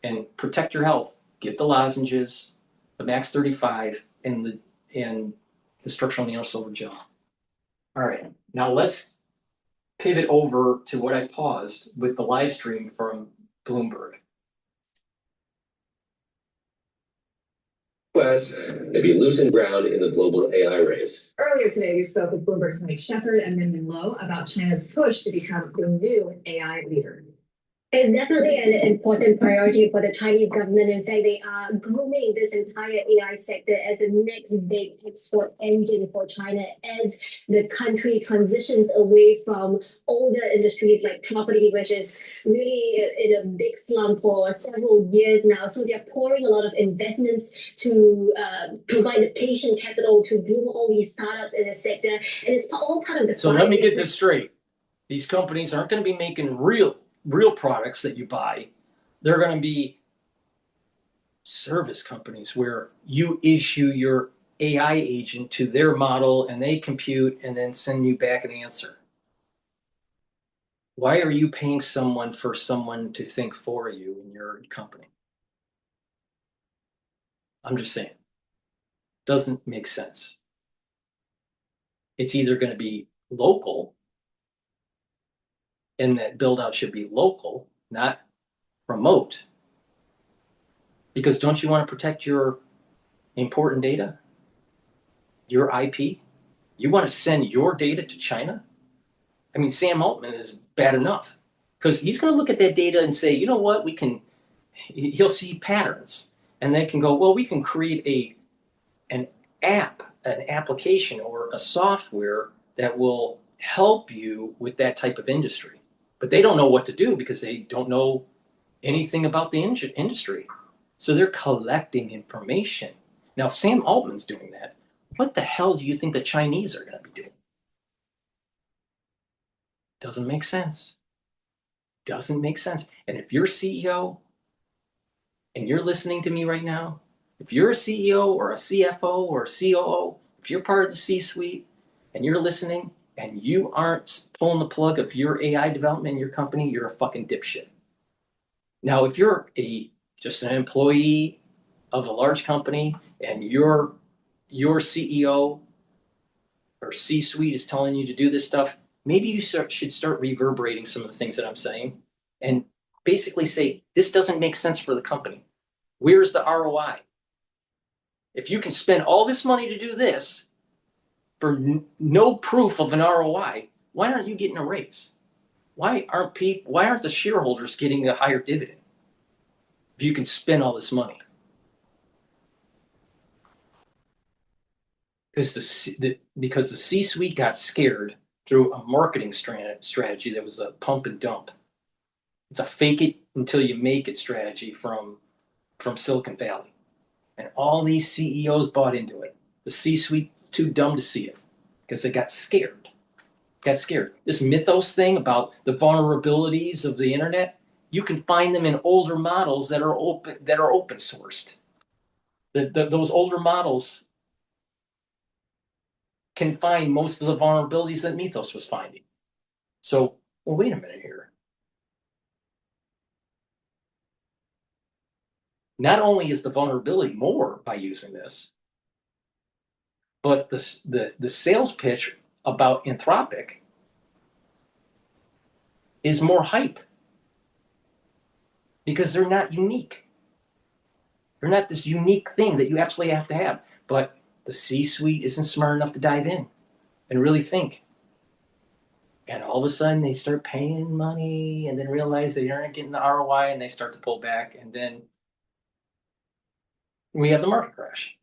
and protect your health, get the lozenges, the Max 35, and the structural nanosilver gel. All right, now let's pivot over to what I paused with the live stream from Bloomberg. US may be losing ground in the global AI race. Earlier today, we spoke with Bloomberg's Mike Shepard and Minmin Low about China's push to become the new AI leader. It's definitely an important priority for the Chinese government. In fact, they are grooming this entire AI sector as the next big export engine for China as the country transitions away from older industries like property, which is really in a big slump for several years now. So they're pouring a lot of investments to provide the patient capital to groom all these startups in the sector. And it's all part of the... So let me get this straight. These companies aren't going to be making real products that you buy. They're going to be service companies where you issue your AI agent to their model and they compute and then send you back an answer. Why are you paying someone to think for you in your company? I'm just saying. Doesn't make sense. It's either going to be local, and that build out should be local, not remote. Because don't you want to protect your important data, your IP? You want to send your data to China? I mean, Sam Altman is bad enough because he's going to look at that data and say, you know what, he'll see patterns, and they can go, well, we can create an application or a software that will help you with that type of industry. But they don't know what to do because they don't know anything about the industry. So they're collecting information. Now, if Sam Altman's doing that, what the hell do you think the Chinese are going to be doing? Doesn't make sense. Doesn't make sense. And if you're CEO and you're listening to me right now, if you're a CEO or a CFO or a COO, if you're part of the C-suite and you're listening and you aren't pulling the plug of your AI development in your company, you're a fucking dipshit. Now, if you're just an employee of a large company and your CEO or C-suite is telling you to do this stuff, maybe you should start reverberating some of the things that I'm saying and basically say, this doesn't make sense for the company. Where's the ROI? If you can spend all this money to do this for no proof of an ROI, why aren't you getting a raise? Why aren't the shareholders getting a higher dividend if you can spend all this money? Because the C-suite got scared through a marketing strategy that was a pump and dump. It's a fake it until you make it strategy from Silicon Valley. And all these CEOs bought into it. The C-suite too dumb to see it because they got scared. This mythos thing about the vulnerabilities of the internet, you can find them in older models that are open sourced. Those older models can find most of the vulnerabilities that Mythos was finding. So, well, wait a minute here. Not only is the vulnerability more by using this, but the sales pitch about Anthropic is more hype because they're not unique. They're not this unique thing that you absolutely have to have. But the C-suite isn't smart enough to dive in and really think. And all of a sudden they start paying money and then realize they aren't getting the ROI and they start to pull back, and then we have the market crash.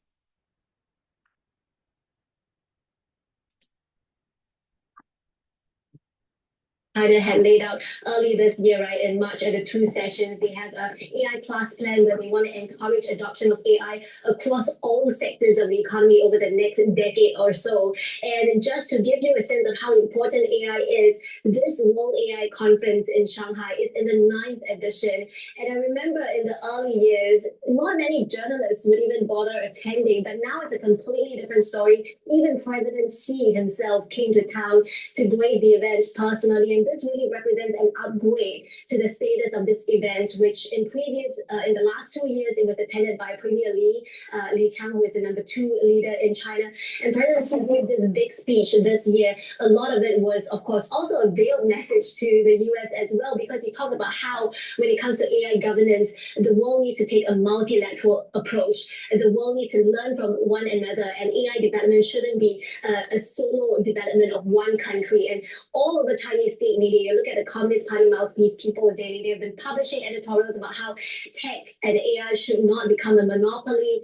China had laid out early this year, right, in March at the two sessions. They have an AI plus plan where they want to encourage adoption of AI across all sectors of the economy over the next decade or so. And just to give you a sense of how important AI is, this World AI Conference in Shanghai is in the 9th edition. And I remember in the early years, not many journalists would even bother attending, but now it's a completely different story. Even President Xi himself came to town to grace the event personally. And this really represents an upgrade to the status of this event, which in the last 2 years, it was attended by Premier Li Qiang, who is the #2 leader in China. And President Xi gave this big speech this year. A lot of it was, of course, also a veiled message to the US as well, because he talked about how when it comes to AI governance, the world needs to take a multilateral approach. The world needs to learn from one another, and AI development shouldn't be a solo development of one country. And all of the Chinese state media, you look at the Communist Party mouthpiece, People's Daily, they've been publishing editorials about how tech and AI should not become a monopoly.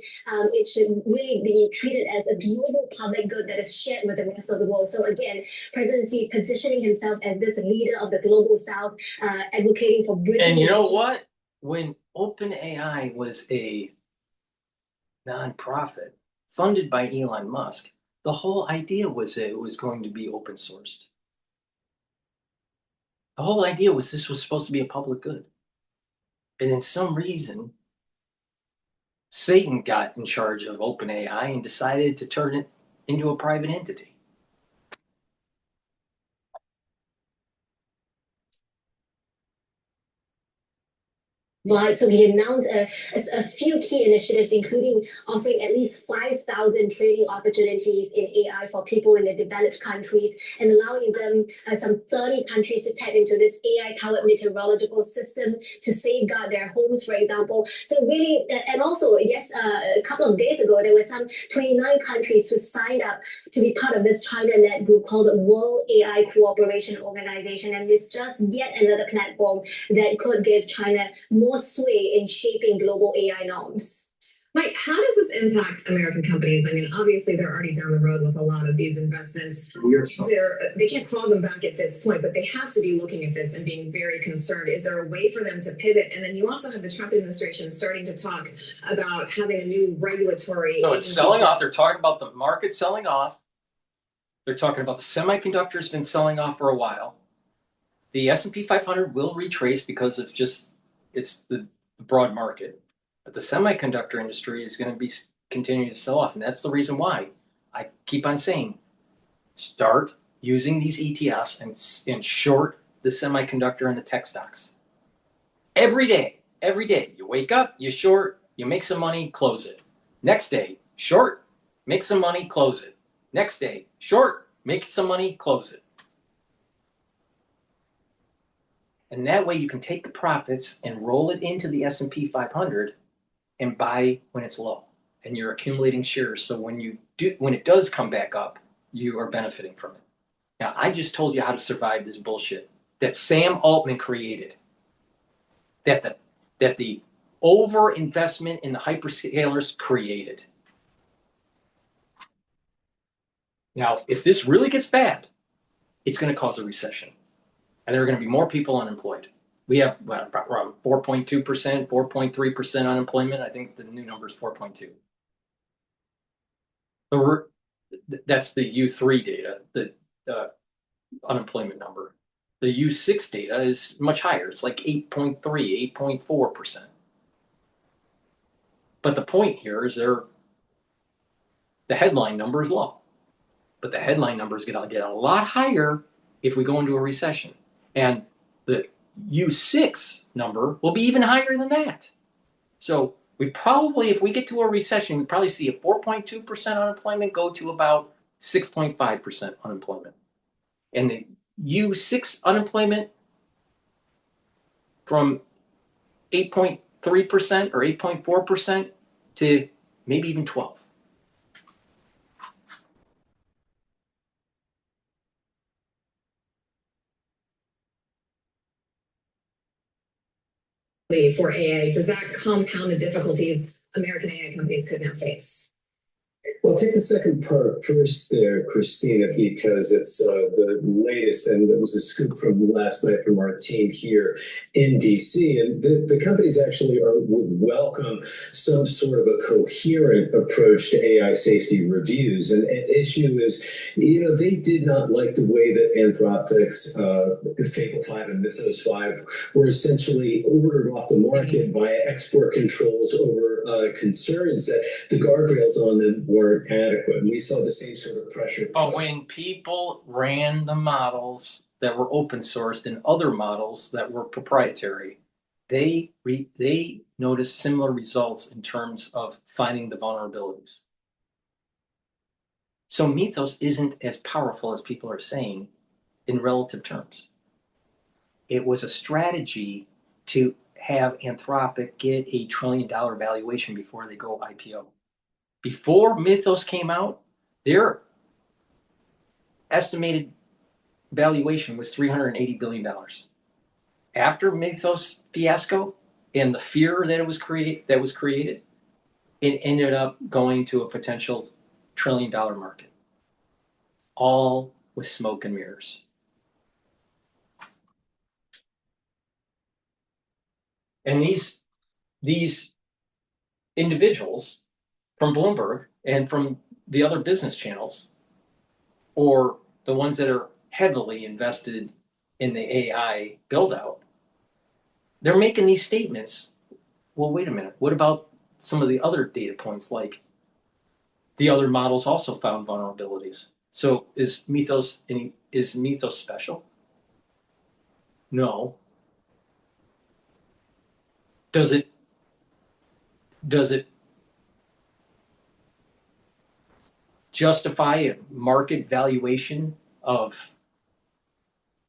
It should really be treated as a global public good that is shared with the rest of the world. So again, President Xi positioning himself as this leader of the global South, advocating for Britain. And you know what? When OpenAI was a nonprofit funded by Elon Musk, the whole idea was that it was going to be open sourced. The whole idea was this was supposed to be a public good. And in some reason, Satan got in charge of OpenAI and decided to turn it into a private entity. Right, so he announced a few key initiatives, including offering at least 5,000 training opportunities in AI for people in the developed countries and allowing them, some 30 countries to tap into this AI-powered meteorological system to safeguard their homes, for example. So really, and also, yes, a couple of days ago, there were some 29 countries who signed up to be part of this China-led group called the World AI Cooperation Organization. And it's just yet another platform that could give China more sway in shaping global AI norms. Mike, how does this impact American companies? I mean, obviously they're already down the road with a lot of these investments. They can't claw them back at this point, but they have to be looking at this and being very concerned. Is there a way for them to pivot? And then you also have the Trump administration starting to talk about having a new regulatory. So it's selling off. They're talking about the market selling off. They're talking about the semiconductors been selling off for a while. The S&P 500 will retrace because of just it's the broad market, but the semiconductor industry is going to be continuing to sell off, and that's the reason why I keep on saying start using these ETFs and short the semiconductor and the tech stocks every day. Every day you wake up, you short, you make some money, close it. Next day, short, make some money, close it. Next day, short, make some money, close it. And that way you can take the profits and roll it into the S&P 500 and buy when it's low. And you're accumulating shares. So when it does come back up, you are benefiting from it. Now, I just told you how to survive this bullshit that Sam Altman created. That the overinvestment in the hyperscalers created. Now, if this really gets bad, it's going to cause a recession. And there are going to be more people unemployed. We have around 4.2%, 4.3% unemployment. I think the new number is 4.2. So that's the U3 data, the unemployment number. The U6 data is much higher. It's like 8.3, 8.4%. But the point here is the headline number is low. But the headline number is going to get a lot higher if we go into a recession. And the U6 number will be even higher than that. So we probably, if we get to a recession, we probably see a 4.2% unemployment go to about 6.5% unemployment. And the U6 unemployment from 8.3% or 8.4% to maybe even 12%. For AI, does that compound the difficulties American AI companies could now face? Well, take the second part first there, Christina, because it's the latest, and it was a scoop from last night from our team here in DC. And the companies actually would welcome some sort of a coherent approach to AI safety reviews. And an issue is, they did not like the way that Anthropic's Fable 5 and Mythos 5 were essentially ordered off the market via export controls over concerns that the guardrails on them weren't adequate. And we saw the same sort of pressure. But when people ran the models that were open sourced and other models that were proprietary, they noticed similar results in terms of finding the vulnerabilities. So Mythos isn't as powerful as people are saying in relative terms. It was a strategy to have Anthropic get $1 trillion valuation before they go IPO. Before Mythos came out, their estimated valuation was $380 billion. After Mythos fiasco and the fear that was created, it ended up going to a potential $1 trillion market, all with smoke and mirrors. And these individuals from Bloomberg and from the other business channels, or the ones that are heavily invested in the AI build out, they're making these statements. Well, wait a minute. What about some of the other data points? Like the other models also found vulnerabilities. So is Mythos special? No. Does it justify a market valuation of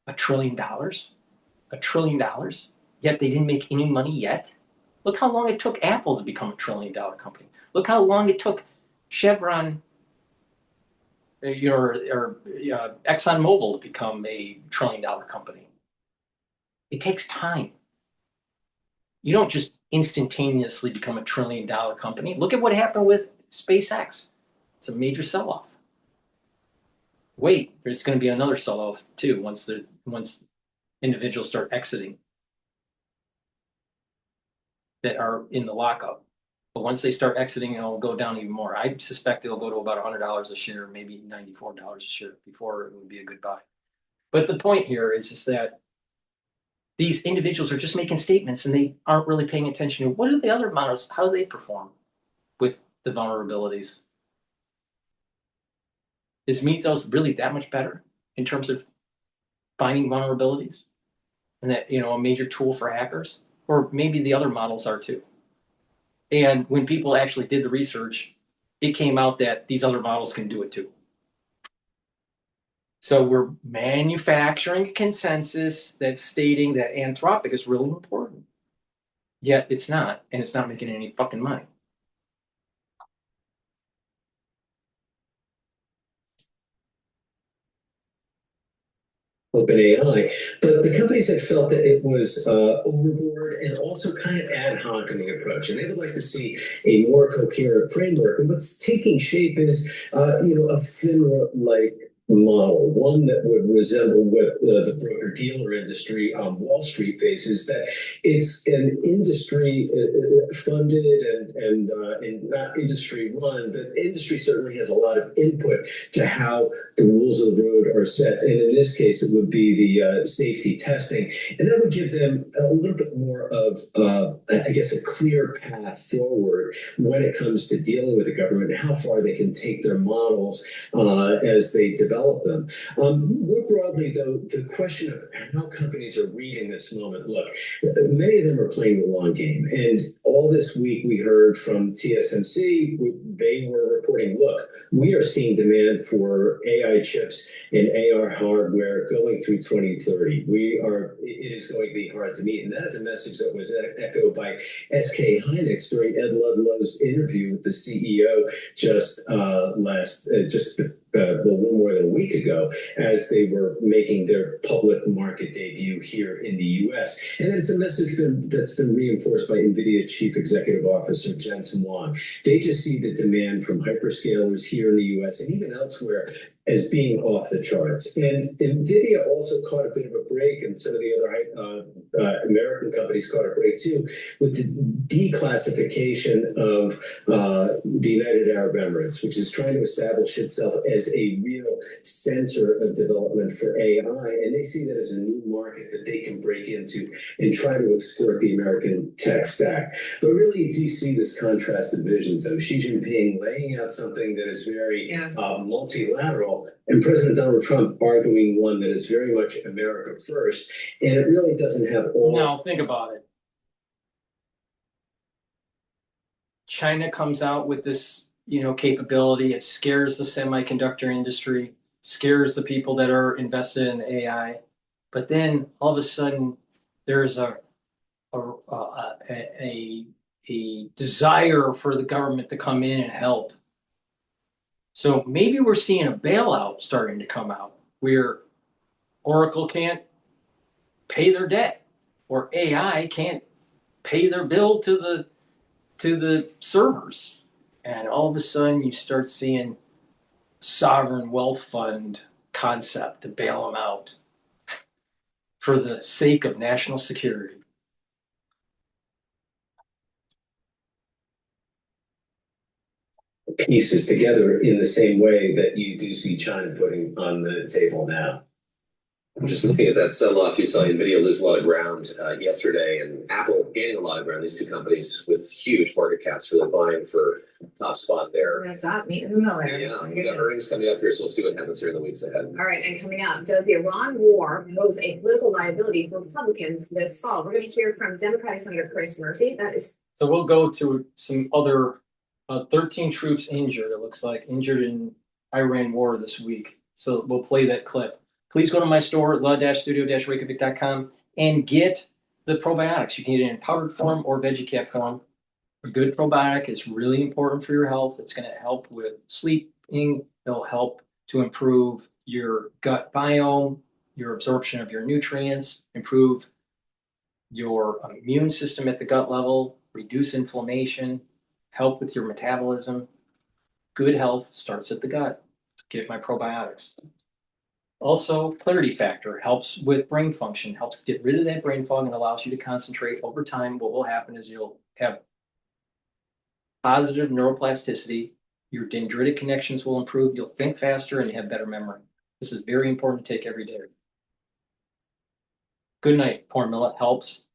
$1 trillion? $1 trillion? Yet they didn't make any money yet? Look how long it took Apple to become $1 trillion company. Look how long it took Chevron or ExxonMobil to become a $1 trillion company. It takes time. You don't just instantaneously become a $1 trillion company. Look at what happened with SpaceX. It's a major sell-off. Wait, there's going to be another sell-off too once individuals start exiting that are in the lockup. But once they start exiting, it'll go down even more. I suspect it'll go to about $100 a share, maybe $94 a share before it would be a good buy. But the point here is just that these individuals are just making statements and they aren't really paying attention to what are the other models, how do they perform with the vulnerabilities? Is Mythos really that much better in terms of finding vulnerabilities? And that, a major tool for hackers? Or maybe the other models are too. And when people actually did the research, it came out that these other models can do it too. So we're manufacturing a consensus that's stating that Anthropic is really important. Yet it's not, and it's not making any fucking money. OpenAI, but the companies had felt that it was overboard and also kind of ad hoc in the approach, and they would like to see a more coherent framework. And what's taking shape is, a FINRA-like model, one that would resemble what the broker-dealer industry on Wall Street faces, that it's an industry funded and not industry run, but industry certainly has a lot of input to how the rules of the road are set. And in this case, it would be the safety testing. And that would give them a little bit more of, a clear path forward when it comes to dealing with the government and how far they can take their models as they develop them. More broadly, though, the question of how companies are reading this moment, look, many of them are playing the long game. And all this week we heard from TSMC, they were reporting, look, we are seeing demand for AI chips and AR hardware going through 2030. It is going to be hard to meet. And that is a message that was echoed by SK Hynix during Ed Ludlow's interview with the CEO just little more than a week ago, as they were making their public market debut here in the U.S. And it's a message that's been reinforced by NVIDIA Chief Executive Officer Jensen Huang. They just see the demand from hyperscalers here in the U.S. and even elsewhere as being off the charts. And NVIDIA also caught a bit of a break, and some of the other American companies caught a break too, with the declassification of the United Arab Emirates, which is trying to establish itself as a real center of development for AI. And they see that as a new market that they can break into and try to export the American tech stack. But really, you do see this contrast of visions of Xi Jinping laying out something that is very multilateral, and President Donald Trump arguing one that is very much America first, and it really doesn't have all. Now, think about it. China comes out with this, capability. It scares the semiconductor industry, scares the people that are invested in AI. But then all of a sudden, there's a desire for the government to come in and help. So maybe we're seeing a bailout starting to come out where Oracle can't pay their debt, or AI can't pay their bill to the servers. And all of a sudden you start seeing sovereign wealth fund concept to bail them out for the sake of national security. Pieces together in the same way that you do see China putting on the table now. I'm just looking at that sell-off. You saw NVIDIA lose a lot of ground yesterday, and Apple gaining a lot of ground. These two companies with huge market caps really vying for top spot there. That's up, meet in the middle there. Yeah, we got earnings coming up here, so we'll see what happens here in the weeks ahead. All right, and coming up, does the Iran war pose a political liability for Republicans this fall? We're going to hear from Democratic Senator Chris Murphy. So we'll go to some other 13 troops injured, it looks like, injured in Iran war this week. So we'll play that clip. Please go to my store, la-studio-reykjavik.com, and get the probiotics. You can get it in powdered form or veggie cap form. A good probiotic is really important for your health. It's going to help with sleeping. It'll help to improve your gut biome, your absorption of your nutrients, improve your immune system at the gut level, reduce inflammation, help with your metabolism. Good health starts at the gut. Get my probiotics. Also, clarity factor helps with brain function, helps get rid of that brain fog and allows you to concentrate. Over time, what will happen is you'll have positive neuroplasticity. Your dendritic connections will improve. You'll think faster and have better memory. This is very important to take every day. Good night corn millet helps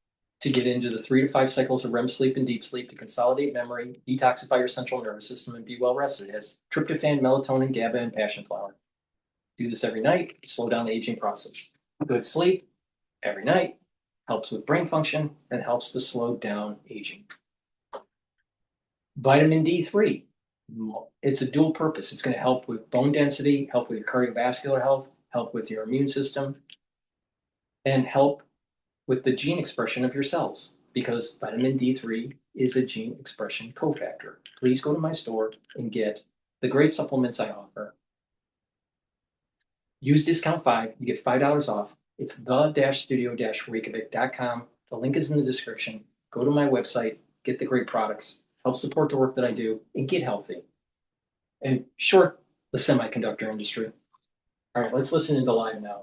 to get into the 3 to 5 cycles of REM sleep and deep sleep to consolidate memory, detoxify your central nervous system, and be well rested. It has tryptophan, melatonin, GABA, and passion flower. Do this every night to slow down the aging process. Good sleep every night helps with brain function and helps to slow down aging. Vitamin D3, it's a dual purpose. It's going to help with bone density, help with your cardiovascular health, help with your immune system, and help with the gene expression of your cells, because vitamin D3 is a gene expression cofactor. Please go to my store and get the great supplements I offer. Use discount 5, you get $5 off. It's the-studio-reykjavik.com. The link is in the description. Go to my website, get the great products, help support the work that I do, and get healthy. And short the semiconductor industry. All right, let's listen into live now.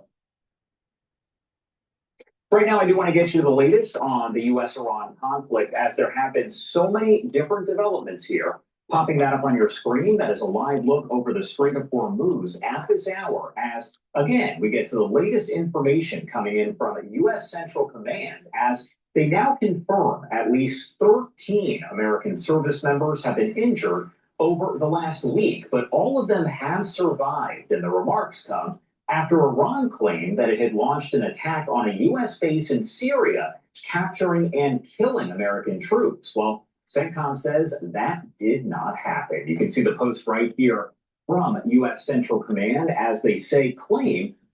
Right now, I do want to get you the latest on the U.S.-Iran conflict, as there have been so many different developments here. Popping that up on your screen, that is a live look over the Strait of Hormuz at this hour, as, again, we get to the latest information coming in from a U.S. Central Command, as they now confirm at least 13 American service members have been injured over the last week, but all of them have survived, and the remarks come after Iran claimed that it had launched an attack on a U.S. base in Syria, capturing and killing American troops. Well, CENTCOM says that did not happen. You can see the post right here from U.S. Central Command, as they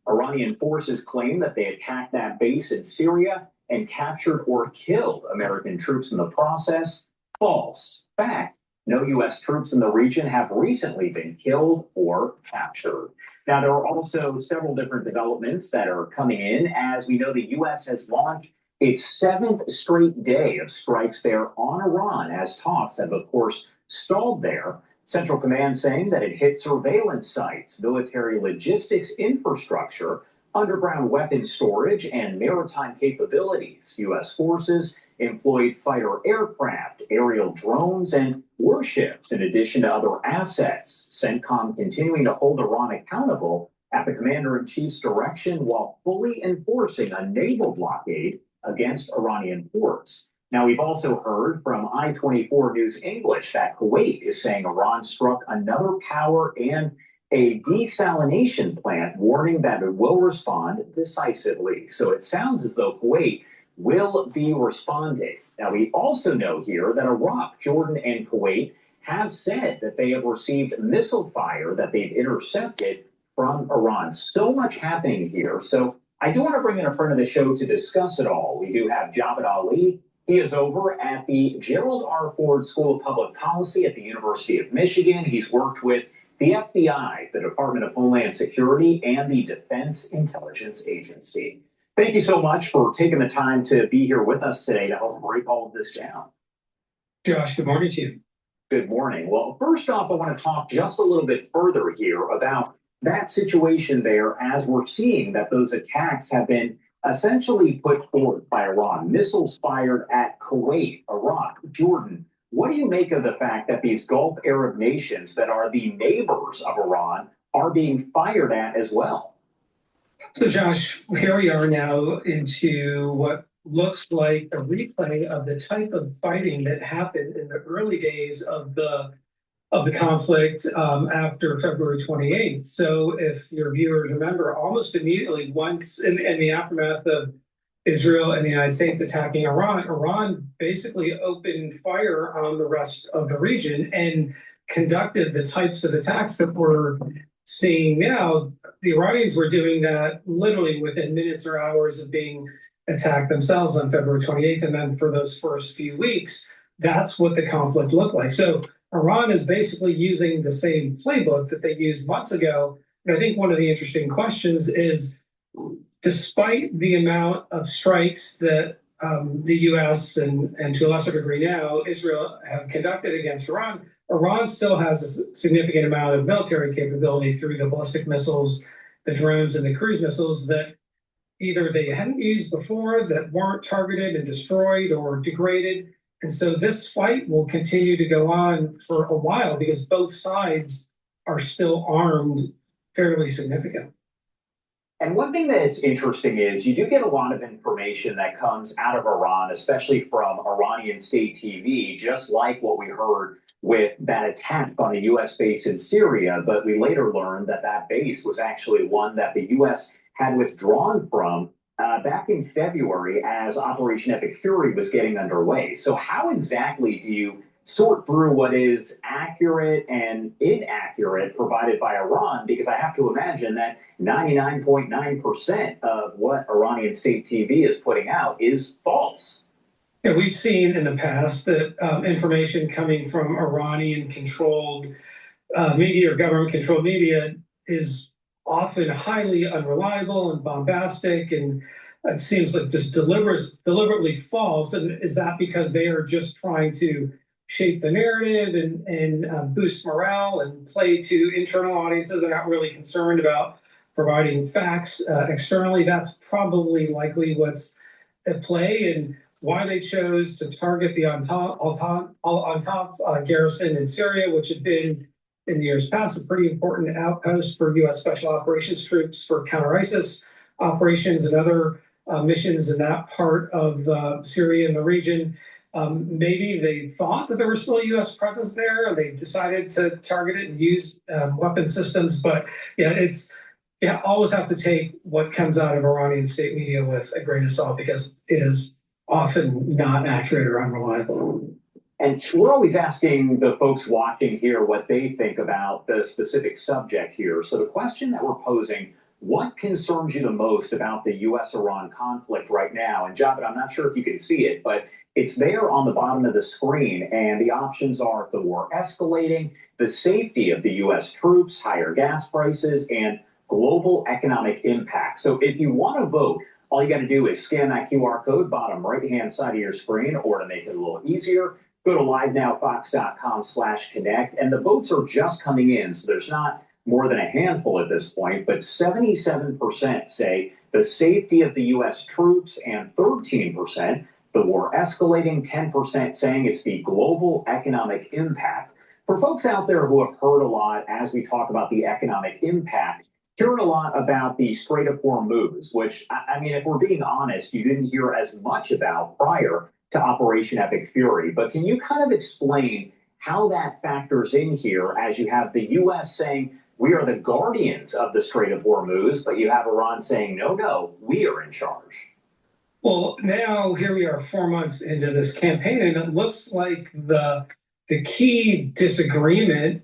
Iranian forces claim that they attacked that base in Syria and captured or killed American troops in the process. False. Fact, no U.S. troops in the region have recently been killed or captured. Now, there are also several different developments that are coming in, as we know the U.S. has launched its 7th straight day of strikes there on Iran, as talks have, of course, stalled there. Central Command saying that it hit surveillance sites, military logistics infrastructure, underground weapons storage, and maritime capabilities. U.S. forces employed fighter aircraft, aerial drones, and warships, in addition to other assets. CENTCOM continuing to hold Iran accountable at the Commander-in-Chief's direction while fully enforcing a naval blockade against Iranian ports. Now, we've also heard from I-24 News English that Kuwait is saying Iran struck another power and a desalination plant, warning that it will respond decisively. So it sounds as though Kuwait will be responding. Now, we also know here that Iraq, Jordan, and Kuwait have said that they have received missile fire that they've intercepted from Iran. So much happening here. So I do want to bring in a friend of the show to discuss it all. We do have Javed Ali. He is over at the Gerald R. Ford School of Public Policy at the University of Michigan. He's worked with the FBI, the Department of Homeland Security, and the Defense Intelligence Agency. Thank you so much for taking the time to be here with us today to help break all of this down. Josh, good morning to you. Good morning. Well, first off, I want to talk just a little bit further here about that situation there, as we're seeing that those attacks have been essentially put forth by Iran. Missiles fired at Kuwait, Iraq, Jordan. What do you make of the fact that these Gulf Arab nations that are the neighbors of Iran are being fired at as well? So Josh, here we are now into what looks like a replay of the type of fighting that happened in the early days of the conflict after February 28th. So if your viewers remember, almost immediately once in the aftermath of Israel and the United States attacking Iran, Iran basically opened fire on the rest of the region and conducted the types of attacks that we're seeing now. The Iranians were doing that literally within minutes or hours of being attacked themselves on February 28th. And then for those first few weeks, that's what the conflict looked like. So Iran is basically using the same playbook that they used months ago. And I think one of the interesting questions is, despite the amount of strikes that the U.S. and to a lesser degree now Israel have conducted against Iran, Iran still has a significant amount of military capability through the ballistic missiles, the drones, and the cruise missiles that either they hadn't used before, that weren't targeted and destroyed or degraded. And so this fight will continue to go on for a while because both sides are still armed fairly significantly. And one thing that's interesting is you do get a lot of information that comes out of Iran, especially from Iranian state TV, just like what we heard with that attack on the U.S. base in Syria. But we later learned that that base was actually one that the U.S. had withdrawn from back in February as Operation Epic Fury was getting underway. So how exactly do you sort through what is accurate and inaccurate provided by Iran? Because I have to imagine that 99.9% of what Iranian state TV is putting out is false. Yeah, we've seen in the past that information coming from Iranian-controlled media or government-controlled media is often highly unreliable and bombastic, and it seems like just deliberately false. And is that because they are just trying to shape the narrative and boost morale and play to internal audiences? They're not really concerned about providing facts externally. That's probably likely what's at play, and why they chose to target the Entente garrison in Syria, which had been in years past a pretty important outpost for U.S. Special Operations troops for counter-ISIS operations and other missions in that part of Syria and the region. Maybe they thought that there was still a U.S. presence there, and they decided to target it and use weapon systems. But yeah, you always have to take what comes out of Iranian state media with a grain of salt because it is often not accurate or unreliable. And we're always asking the folks watching here what they think about the specific subject here. So the question that we're posing, what concerns you the most about the U.S.-Iran conflict right now? And Javed, I'm not sure if you can see it, but it's there on the bottom of the screen. And the options are the war escalating, the safety of the U.S. troops, higher gas prices, and global economic impact. So if you want to vote, all you got to do is scan that QR code bottom right-hand side of your screen, or to make it a little easier, go to livenowfox.com/connect, and the votes are just coming in, so there's not more than a handful at this point, but 77% say the safety of the U.S. troops and 13% the war escalating, 10% saying it's the global economic impact. For folks out there who have heard a lot as we talk about the economic impact, hearing a lot about the Strait of Hormuz, which, I mean, if we're being honest, you didn't hear as much about prior to Operation Epic Fury. But can you kind of explain how that factors in here as you have the U.S. saying, we are the guardians of the Strait of Hormuz, but you have Iran saying, no, we are in charge? Well, now here we are 4 months into this campaign, and it looks like the key disagreement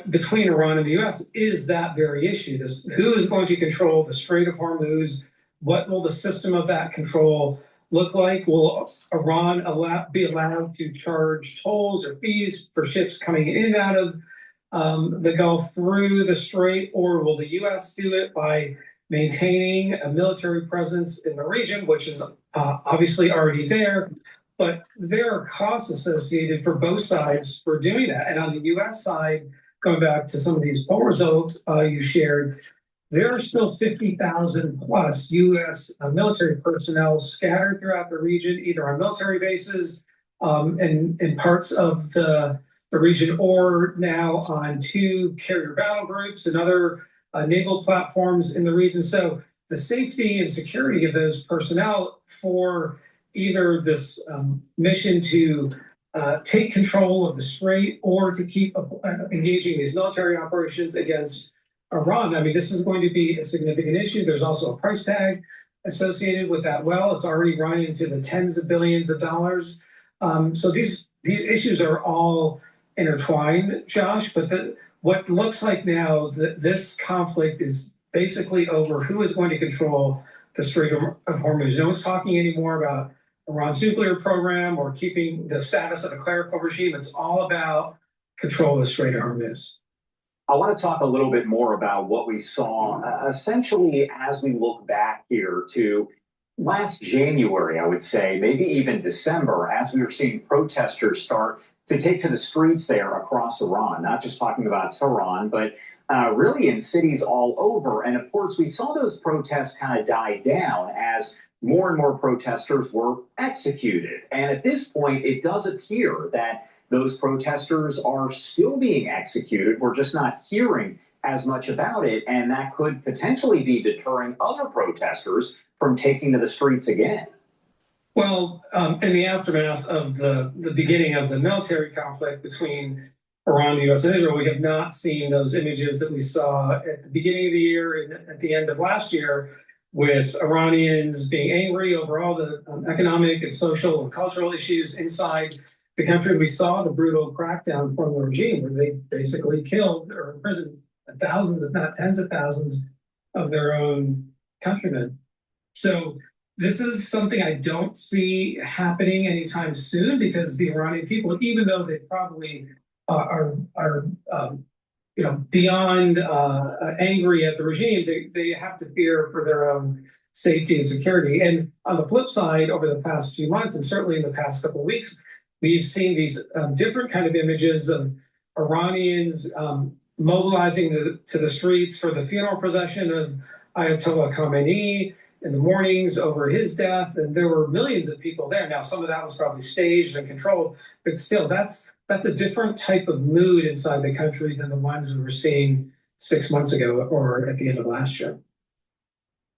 between Iran and the U.S. is that very issue. Who is going to control the Strait of Hormuz? What will the system of that control look like? Will Iran be allowed to charge tolls or fees for ships coming in and out of the Gulf through the Strait, or will the U.S. do it by maintaining a military presence in the region, which is obviously already there? But there are costs associated for both sides for doing that. And on the U.S. side, going back to some of these poll results you shared, there are still 50,000 plus U.S. Military personnel scattered throughout the region, either on military bases and in parts of the region, or now on 2 carrier battle groups and other naval platforms in the region. So the safety and security of those personnel for either this mission to take control of the strait or to keep engaging in these military operations against Iran. I mean, this is going to be a significant issue. There's also a price tag associated with that well. It's already run into the tens of billions of dollars. So these issues are all intertwined, Josh, but what looks like now that this conflict is basically over who is going to control the Strait of Hormuz. No one's talking anymore about Iran's nuclear program or keeping the status of the clerical regime. It's all about control of the Strait of Hormuz. I want to talk a little bit more about what we saw essentially as we look back here to last January, I would say, maybe even December, as we were seeing protesters start to take to the streets there across Iran, not just talking about Tehran, but really in cities all over. And of course, we saw those protests kind of die down as more and more protesters were executed. And at this point, it does appear that those protesters are still being executed. We're just not hearing as much about it. And that could potentially be deterring other protesters from taking to the streets again. Well, in the aftermath of the beginning of the military conflict between Iran, the U.S., and Israel, we have not seen those images that we saw at the beginning of the year and at the end of last year, with Iranians being angry over all the economic and social and cultural issues inside the country. We saw the brutal crackdown from the regime where they basically killed or imprisoned thousands, if not tens of thousands, of their own countrymen. So this is something I don't see happening anytime soon, because the Iranian people, even though they probably are beyond angry at the regime, they have to fear for their own safety and security. And on the flip side, over the past few months, and certainly in the past couple of weeks, we've seen these different kind of images of Iranians mobilizing to the streets for the funeral procession of Ayatollah Khamenei in the mornings over his death. And there were millions of people there. Now, some of that was probably staged and controlled, but still, that's a different type of mood inside the country than the ones we were seeing 6 months ago or at the end of last year.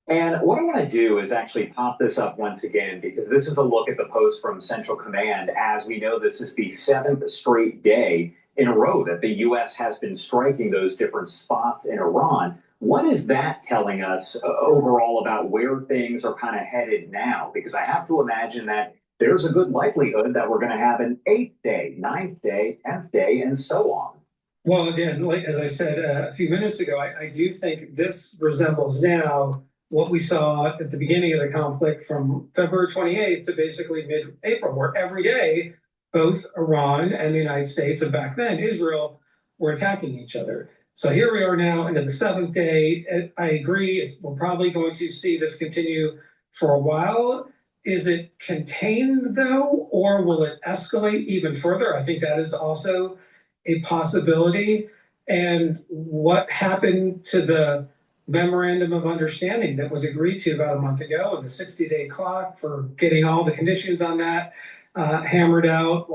And what I want to do is actually pop this up once again, because this is a look at the post from Central Command. As we know, this is the 7th straight day in a row that the U.S. has been striking those different spots in Iran. What is that telling us overall about where things are kind of headed now? Because I have to imagine that there's a good likelihood that we're going to have an 8th day, 9th day, 10th day, and so on. Well, again, like as I said a few minutes ago, I do think this resembles now what we saw at the beginning of the conflict from February 28th to basically mid-April, where every day, both Iran and the United States, and back then Israel, were attacking each other. So here we are now into the 7th day. I agree, we're probably going to see this continue for a while. Is it contained, though, or will it escalate even further? I think that is also a possibility. And what happened to the memorandum of understanding that was agreed to about a month ago, and the 60-day clock for getting all the conditions on that hammered out?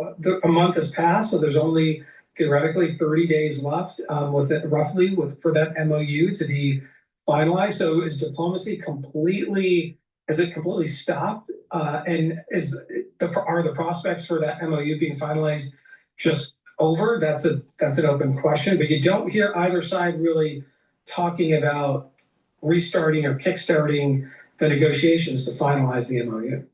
A month has passed, so there's only theoretically 30 days left for that MOU to be finalized. So is diplomacy has it completely stopped? And are the prospects for that MOU being finalized just over? That's an open question, but you don't hear either side really talking about restarting or kickstarting the negotiations to finalize the MOU.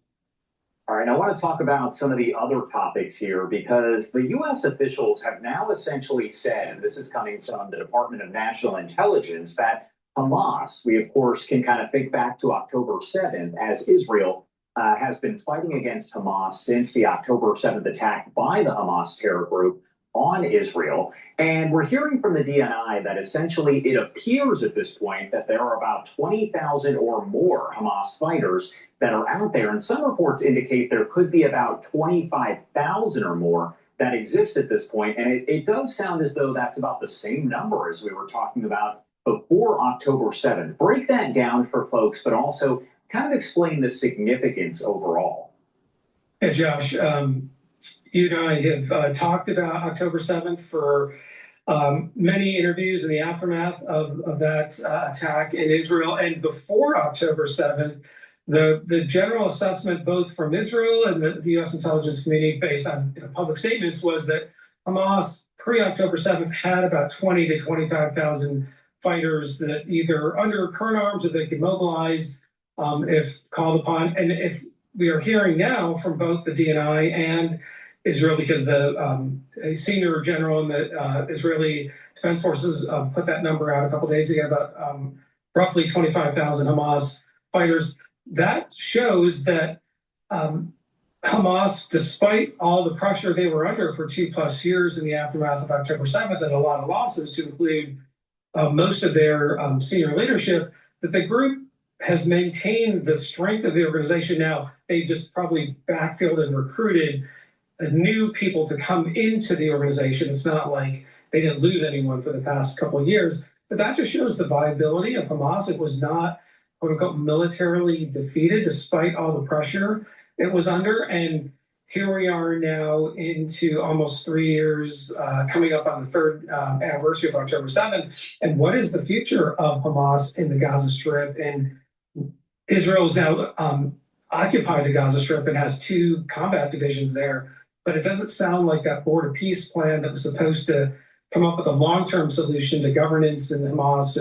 All right, I want to talk about some of the other topics here, because the U.S. officials have now essentially said, and this is coming from the Department of National Intelligence, that Hamas, we of course can kind of think back to October 7th, as Israel has been fighting against Hamas since the October 7th attack by the Hamas terror group on Israel. And we're hearing from the DNI that essentially it appears at this point that there are about 20,000 or more Hamas fighters that are out there. And some reports indicate there could be about 25,000 or more that exist at this point. And it does sound as though that's about the same number as we were talking about before October 7th. Break that down for folks, but also kind of explain the significance overall. Hey, Josh, you and I have talked about October 7th for many interviews in the aftermath of that attack in Israel and before October 7th. The general assessment, both from Israel and the U.S. intelligence community, based on public statements, was that Hamas pre-October 7th had about 20 to 25,000 fighters that either under current arms or they could mobilize if called upon. And if we are hearing now from both the DNI and Israel, because a senior general in the Israeli Defense Forces put that number out a couple days ago, about roughly 25,000 Hamas fighters. That shows that Hamas, despite all the pressure they were under for 2+ years in the aftermath of October 7th and a lot of losses, to include most of their senior leadership, that the group has maintained the strength of the organization. Now, they just probably backfilled and recruited new people to come into the organization. It's not like they didn't lose anyone for the past couple of years, but that just shows the viability of Hamas. It was not, quote unquote, militarily defeated despite all the pressure it was under. And here we are now into almost 3 years, coming up on the third anniversary of October 7th. And what is the future of Hamas in the Gaza Strip? And Israel's now occupied the Gaza Strip and has 2 combat divisions there. But it doesn't sound like that border peace plan that was supposed to come up with a long-term solution to governance in Hamas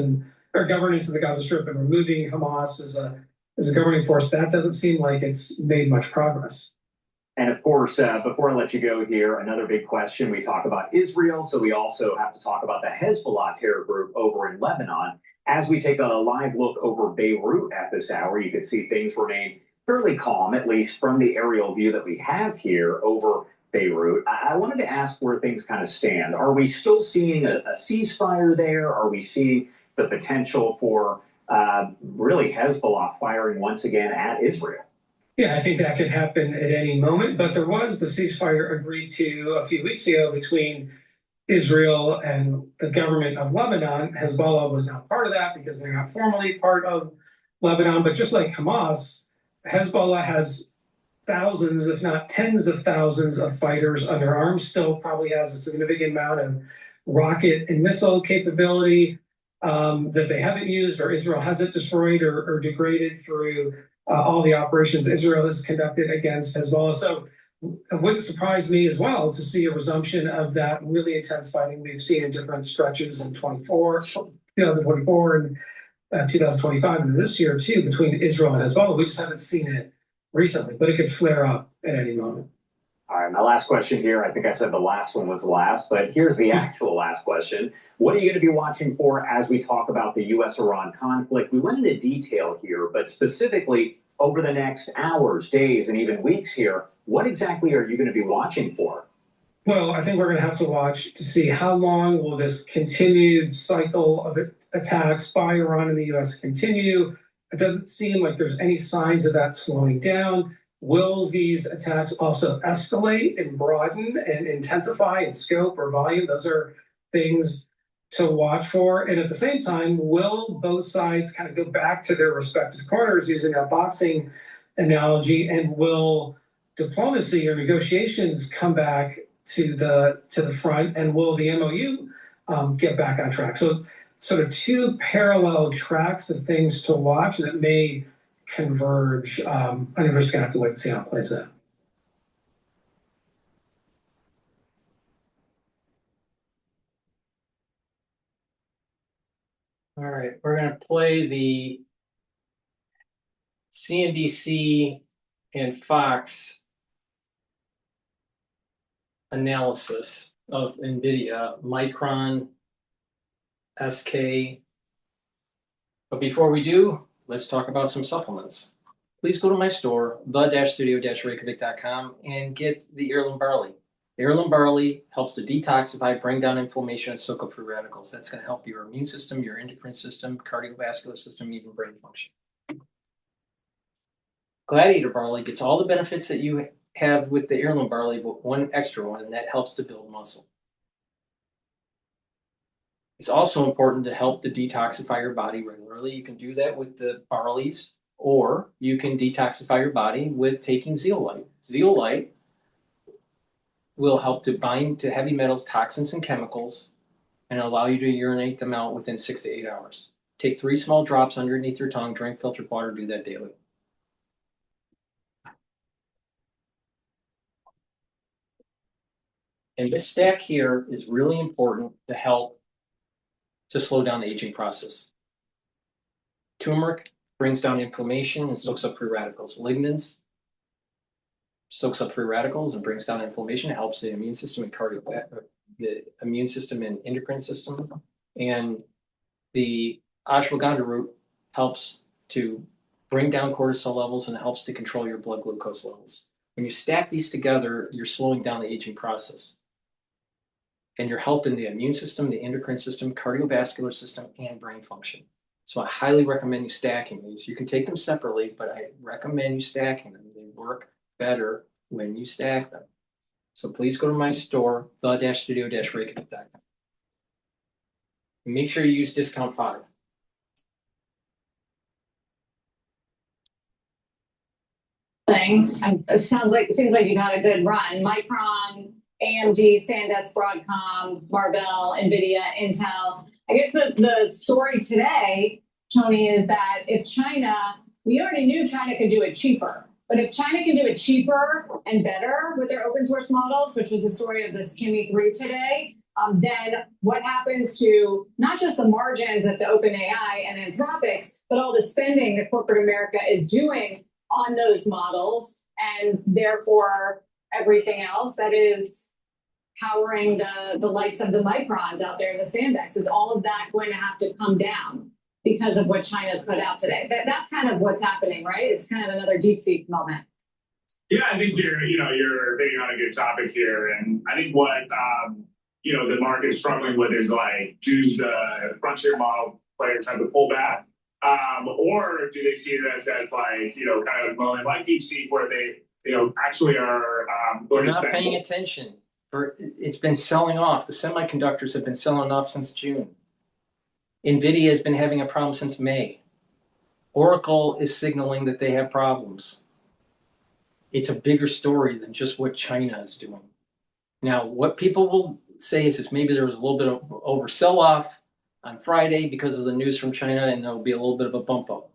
or governance in the Gaza Strip and removing Hamas as a governing force. That doesn't seem like it's made much progress. And of course, before I let you go here, another big question. We talk about Israel, so we also have to talk about the Hezbollah terror group over in Lebanon. As we take a live look over Beirut at this hour, you can see things remain fairly calm, at least from the aerial view that we have here over Beirut. I wanted to ask where things kind of stand. Are we still seeing a ceasefire there? Are we seeing the potential for really Hezbollah firing once again at Israel? Yeah, I think that could happen at any moment. But there was the ceasefire agreed to a few weeks ago between Israel and the government of Lebanon. Hezbollah was not part of that because they're not formally part of Lebanon. But just like Hamas, Hezbollah has thousands, if not tens of thousands of fighters under arms, still probably has a significant amount of rocket and missile capability that they haven't used or Israel hasn't destroyed or degraded through all the operations Israel has conducted against Hezbollah. So it wouldn't surprise me as well to see a resumption of that really intense fighting we've seen in different stretches in 2024 and 2025 and this year too between Israel and Hezbollah. We just haven't seen it recently, but it could flare up at any moment. All right, my last question here. I think I said the last one was last, but here's the actual last question. What are you going to be watching for as we talk about the U.S.-Iran conflict? We went into detail here, but specifically over the next hours, days, and even weeks here, what exactly are you going to be watching for? Well, I think we're going to have to watch to see how long will this continued cycle of attacks by Iran in the U.S. continue. It doesn't seem like there's any signs of that slowing down. Will these attacks also escalate and broaden and intensify in scope or volume? Those are things to watch for. And at the same time, will both sides kind of go back to their respective corners using a boxing analogy? And will diplomacy or negotiations come back to the front? And will the MOU get back on track? So sort of 2 parallel tracks of things to watch that may converge. I think we're just going to have to wait and see how it plays out. All right, we're going to play the CNBC and Fox analysis of NVIDIA, Micron, SK. But before we do, let's talk about some supplements. Please go to my store, the-studio-reykjavik.com, and get the heirloom barley. Heirloom barley helps to detoxify, bring down inflammation, and soak up free radicals. That's going to help your immune system, your endocrine system, cardiovascular system, even brain function. Gladiator barley gets all the benefits that you have with the heirloom barley, but one extra one, and that helps to build muscle. It's also important to help to detoxify your body regularly. You can do that with the barleys, or you can detoxify your body with taking zeolite. Zeolite will help to bind to heavy metals, toxins, and chemicals and allow you to urinate them out within 6 to 8 hours. Take 3 small drops underneath your tongue, drink filtered water, do that daily. And this stack here is really important to help to slow down the aging process. Turmeric brings down inflammation and soaks up free radicals. Lignans soaks up free radicals and brings down inflammation. It helps the immune system and the immune system and endocrine system. And the ashwagandha root helps to bring down cortisol levels and it helps to control your blood glucose levels. When you stack these together, you're slowing down the aging process. And you're helping the immune system, the endocrine system, cardiovascular system, and brain function. So I highly recommend you stacking these. You can take them separately, but I recommend you stacking them. They work better when you stack them. So please go to my store, the-studio-reykjavik.com. Make sure you use discount 5. Things. It seems like you've had a good run. Micron, AMD, SanDisk, Broadcom, Marvell, NVIDIA, Intel. I guess the story today, Tony, is that if China, we already knew China could do it cheaper, but if China can do it cheaper and better with their open source models, which was the story of this Kimi 3 today, then what happens to not just the margins at the OpenAI and Anthropics, but all the spending that corporate America is doing on those models, and therefore everything else that is powering the likes of the Microns out there, the SanDisk, is all of that going to have to come down because of what China's put out today? That's kind of what's happening, right? It's kind of another DeepSeek moment. Yeah, I think you're hitting on a good topic here, and I think what the market is struggling with is like, do the frontier model players have to pull back, or do they see this as like kind of a moment like DeepSeek where they actually are They're not paying attention. It's been selling off. The semiconductors have been selling off since June. NVIDIA has been having a problem since May. Oracle is signaling that they have problems. It's a bigger story than just what China is doing. Now, what people will say is maybe there was a little bit of over sell-off on Friday because of the news from China, and there'll be a little bit of a bump up.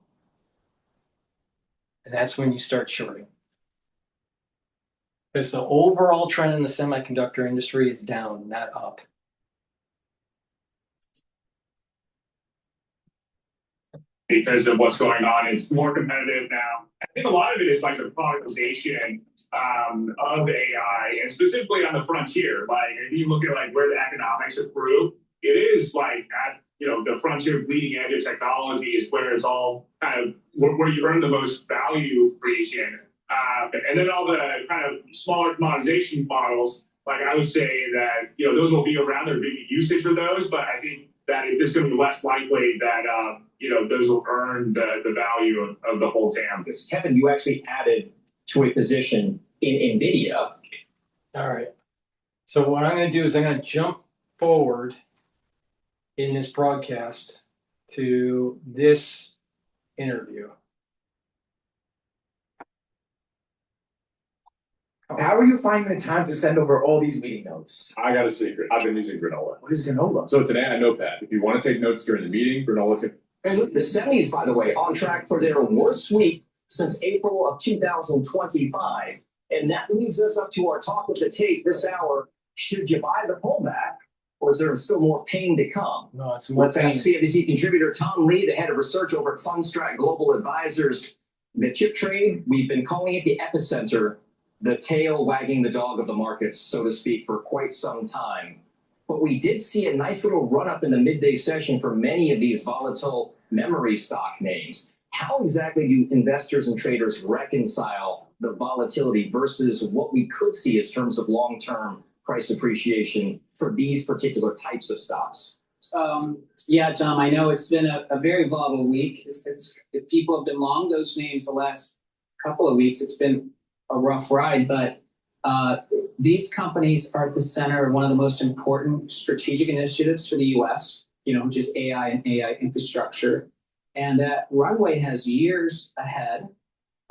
And that's when you start shorting. Because the overall trend in the semiconductor industry is down, not up. Because of what's going on, it's more competitive now. I think a lot of it is like the productization of AI, and specifically on the frontier. Like if you look at like where the economics accrue, it is like at the frontier bleeding edge of technology is where it's all kind of where you earn the most value creation. And then all the kind of smaller commoditization models, like I would say that those will be around. There's maybe usage of those, but I think that it's going to be less likely that those will earn the value of the whole TAM. Because Kevin, you actually added to a position in NVIDIA. All right. So what I'm going to do is I'm going to jump forward in this broadcast to this interview. How are you finding the time to send over all these meeting notes? I got a secret. I've been using Granola. What is Granola? So it's an AI notepad. If you want to take notes during the meeting, Granola can. And look, the semis, by the way, on track for their worst week since April of 2025. And that leads us up to our talk of the tape this hour. Should you buy the pullback, or is there still more pain to come? No, it's more pain. Let's ask CNBC contributor Tom Lee, the head of research over at Fundstrat Global Advisors. The chip trade, we've been calling it the epicenter, the tail wagging the dog of the markets, so to speak, for quite some time. But we did see a nice little run up in the midday session for many of these volatile memory stock names. How exactly do investors and traders reconcile the volatility versus what we could see in terms of long-term price appreciation for these particular types of stocks? Yeah, Tom, I know it's been a very volatile week. If people have been long those names the last couple of weeks, it's been a rough ride, but these companies are at the center of one of the most important strategic initiatives for the U.S., which is AI and AI infrastructure. And that runway has years ahead,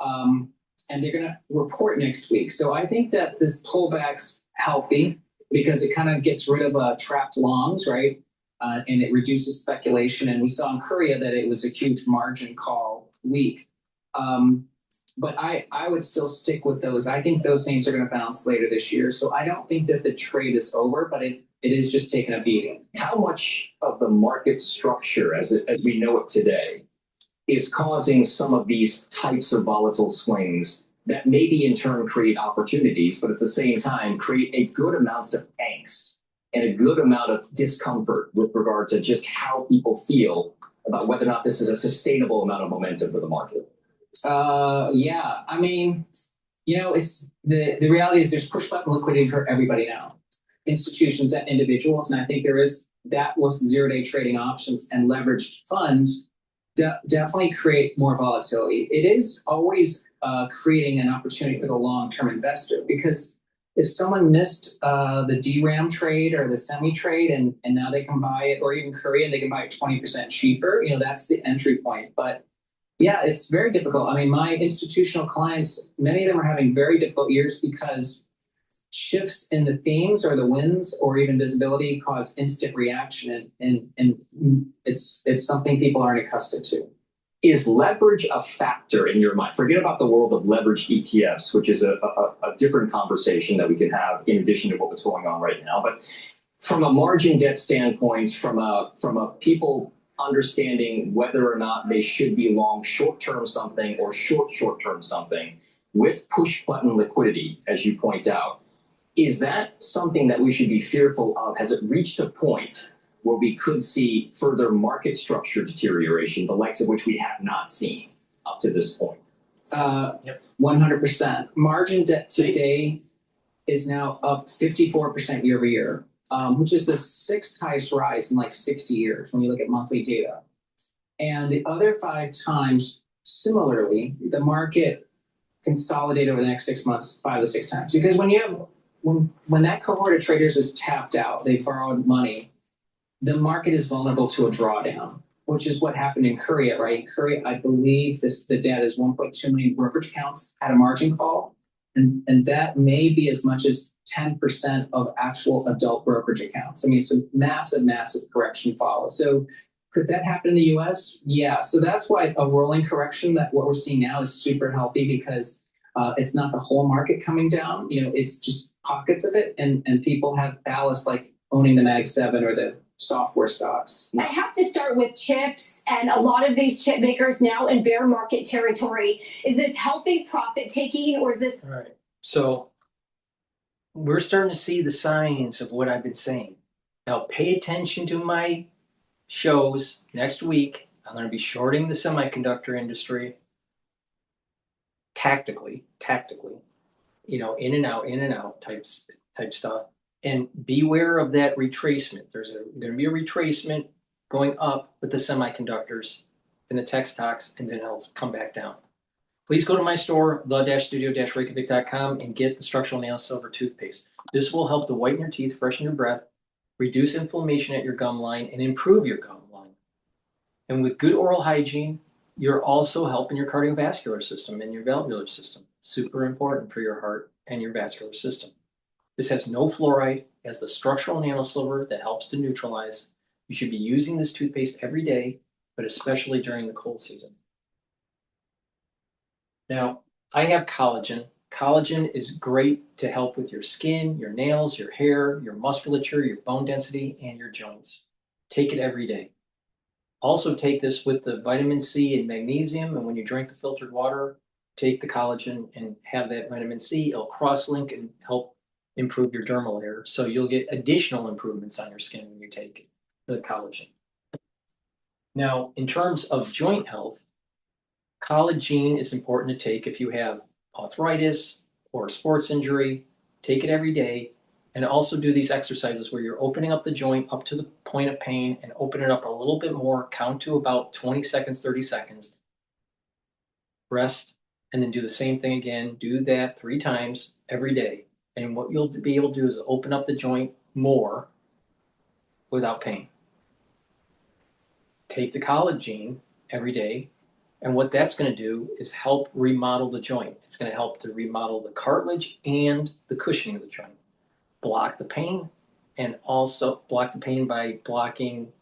and they're going to report next week. So I think that this pullback's healthy because it kind of gets rid of trapped longs, right? and it reduces speculation. And we saw in Korea that it was a huge margin call week. But I would still stick with those. I think those names are going to bounce later this year. So I don't think that the trade is over, but it is just taking a beating. How much of the market structure as we know it today is causing some of these types of volatile swings that maybe in turn create opportunities, but at the same time create a good amount of angst and a good amount of discomfort with regard to just how people feel about whether or not this is a sustainable amount of momentum for the market? Yeah, I mean, it's the reality is there's push button liquidity for everybody now, institutions and individuals. And I think that was 0-day trading options and leveraged funds definitely create more volatility. It is always creating an opportunity for the long-term investor, because if someone missed the DRAM trade or the semi trade and now they can buy it, or even Korea, and they can buy it 20% cheaper, that's the entry point. But yeah, it's very difficult. I mean, my institutional clients, many of them are having very difficult years because shifts in the themes or the winds or even visibility cause instant reaction. And it's something people aren't accustomed to. Is leverage a factor in your mind? Forget about the world of leveraged ETFs, which is a different conversation that we can have in addition to what's going on right now. But from a margin debt standpoint, from a people understanding whether or not they should be long short-term something or short-term something with push-button liquidity, as you point out, is that something that we should be fearful of? Has it reached a point where we could see further market structure deterioration, the likes of which we have not seen up to this point? 100%. Margin debt today is now up 54% year over year, which is the 6th highest rise in like 60 years when you look at monthly data. And the other 5 times, similarly, the market consolidated over the next 6 months 5 to 6 times. Because when that cohort of traders is tapped out, they borrowed money, the market is vulnerable to a drawdown, which is what happened in Korea, right? In Korea, I believe the data is 1.2 million brokerage accounts at a margin call. And that may be as much as 10% of actual adult brokerage accounts. I mean, it's a massive, massive correction follows. So could that happen in the US? Yeah. So that's why a rolling correction, that what we're seeing now, is super healthy, because it's not the whole market coming down. It's just pockets of it. And people have ballast, like owning the Mag 7 or the software stocks. I have to start with chips, and a lot of these chip makers now in bear market territory. Is this healthy profit taking, or is this? All right. So we're starting to see the signs of what I've been saying. Now pay attention to my shows next week. I'm going to be shorting the semiconductor industry tactically, in and out type stuff. And beware of that retracement. There's going to be a retracement going up with the semiconductors and the tech stocks, and then it'll come back down. Please go to my store, the-studio-reykjavik.com, and get the structural nail silver toothpaste. This will help to whiten your teeth, freshen your breath, reduce inflammation at your gum line, and improve your gum line. And with good oral hygiene, you're also helping your cardiovascular system and your valvular system. Super important for your heart and your vascular system. This has no fluoride, has the structural nanosilver that helps to neutralize. You should be using this toothpaste every day, but especially during the cold season. Now, I have collagen. Collagen is great to help with your skin, your nails, your hair, your musculature, your bone density, and your joints. Take it every day. Also take this with the vitamin C and magnesium, and when you drink the filtered water, take the collagen and have that vitamin C. It'll cross-link and help improve your dermal layer, so you'll get additional improvements on your skin when you take the collagen. Now, in terms of joint health, collagen is important to take if you have arthritis or a sports injury. Take it every day, and also do these exercises where you're opening up the joint up to the point of pain and open it up a little bit more, count to about 20 seconds, 30 seconds, rest, and then do the same thing again. Do that 3 times every day. And what you'll be able to do is open up the joint more without pain. Take the collagen every day, and what that's going to do is help remodel the joint. It's going to help to remodel the cartilage and the cushioning of the joint, block the pain, and also block the pain by blocking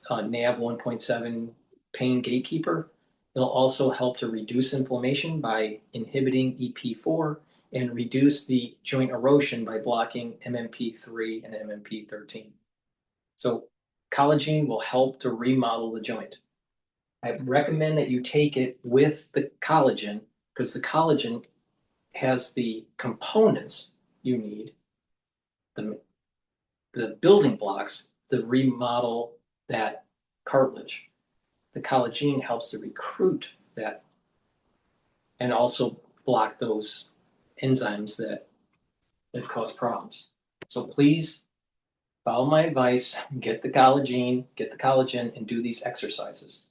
NaV 1.7 pain gatekeeper. They'll also help to reduce inflammation by inhibiting EP4 and reduce the joint erosion by blocking MMP3 and MMP13. So collagen will help to remodel the joint. I recommend that you take it with the collagen because the collagen has the components you need, the building blocks to remodel that cartilage. The collagen helps to recruit that and also block those enzymes that cause problems. So please follow my advice, get the collagen, and do these exercises.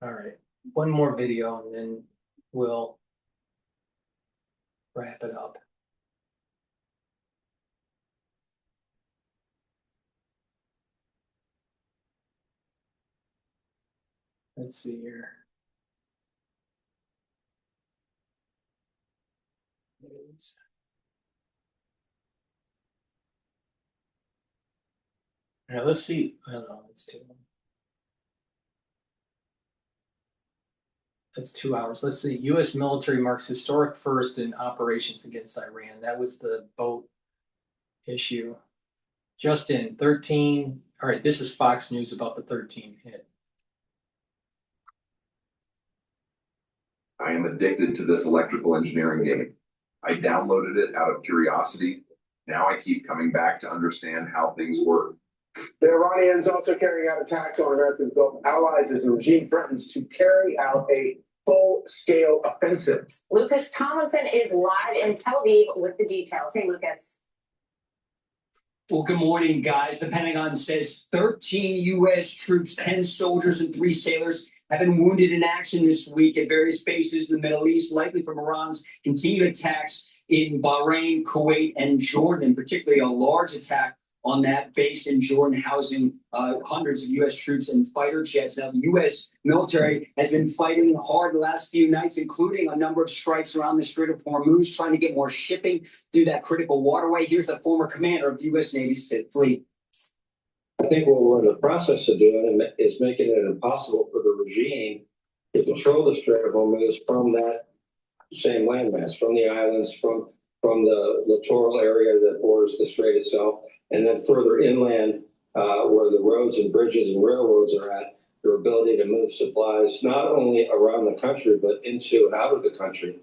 All right, one more video and then we'll wrap it up. Let's see here. Now let's see. I don't know. It's too long. That's 2 hours. Let's see. U.S. military marks historic first in operations against Iran. That was the boat issue. Just in 13. All right, this is Fox News about the 13 hit. I am addicted to this electrical engineering game. I downloaded it out of curiosity. Now I keep coming back to understand how things work. The Iranians also carrying out attacks on America's Gulf allies as the regime threatens to carry out a full-scale offensive. Lucas Tomlinson is live in Tel Aviv with the details. Hey, Lucas. Well, good morning, guys. The Pentagon says 13 U.S. troops, 10 soldiers, and 3 sailors have been wounded in action this week at various bases in the Middle East, likely from Iran's continued attacks in Bahrain, Kuwait, and Jordan, particularly a large attack on that base in Jordan, housing hundreds of U.S. troops and fighter jets. Now, the U.S. military has been fighting hard the last few nights, including a number of strikes around the Strait of Hormuz, trying to get more shipping through that critical waterway. Here's the former commander of the U.S. Navy's Fifth Fleet. I think what we're in the process of doing is making it impossible for the regime to control the Strait of Hormuz from that same landmass, from the islands, from the littoral area that borders the strait itself, and then further inland where the roads and bridges and railroads are at, their ability to move supplies not only around the country, but into and out of the country.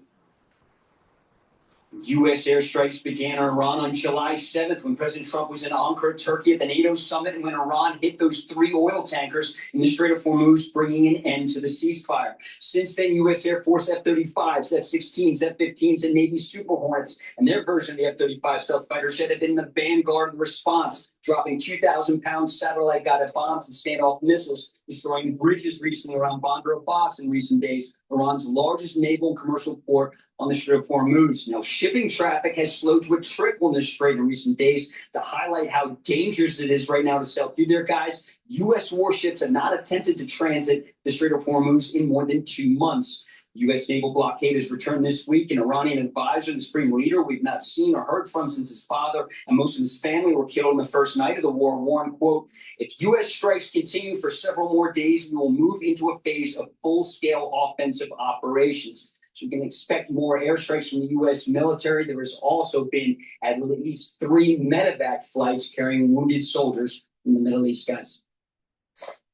U.S. airstrikes began on Iran on July 7th when President Trump was in Ankara, Turkey at the NATO summit, and when Iran hit those 3 oil tankers in the Strait of Hormuz, bringing an end to the ceasefire. Since then, U.S. Air Force F-35s, F-16s, F-15s, and Navy Super Hornets and their version of the F-35 stealth fighter jet have been the vanguard of the response, dropping 2,000-pound satellite-guided bombs and standoff missiles, destroying bridges recently around Bandar Abbas in recent days, Iran's largest naval and commercial port on the Strait of Hormuz. Now, shipping traffic has slowed to a trickle in this strait in recent days. To highlight how dangerous it is right now to sail through there, guys, U.S. warships have not attempted to transit the Strait of Hormuz in more than 2 months. U.S. naval blockade has returned this week. An Iranian advisor, the supreme leader we've not seen or heard from since his father and most of his family were killed on the first night of the war, warned, quote, if U.S. strikes continue for several more days, we will move into a phase of full-scale offensive operations. So we can expect more airstrikes from the U.S. military. There has also been at least 3 medevac flights carrying wounded soldiers in the Middle East, guys.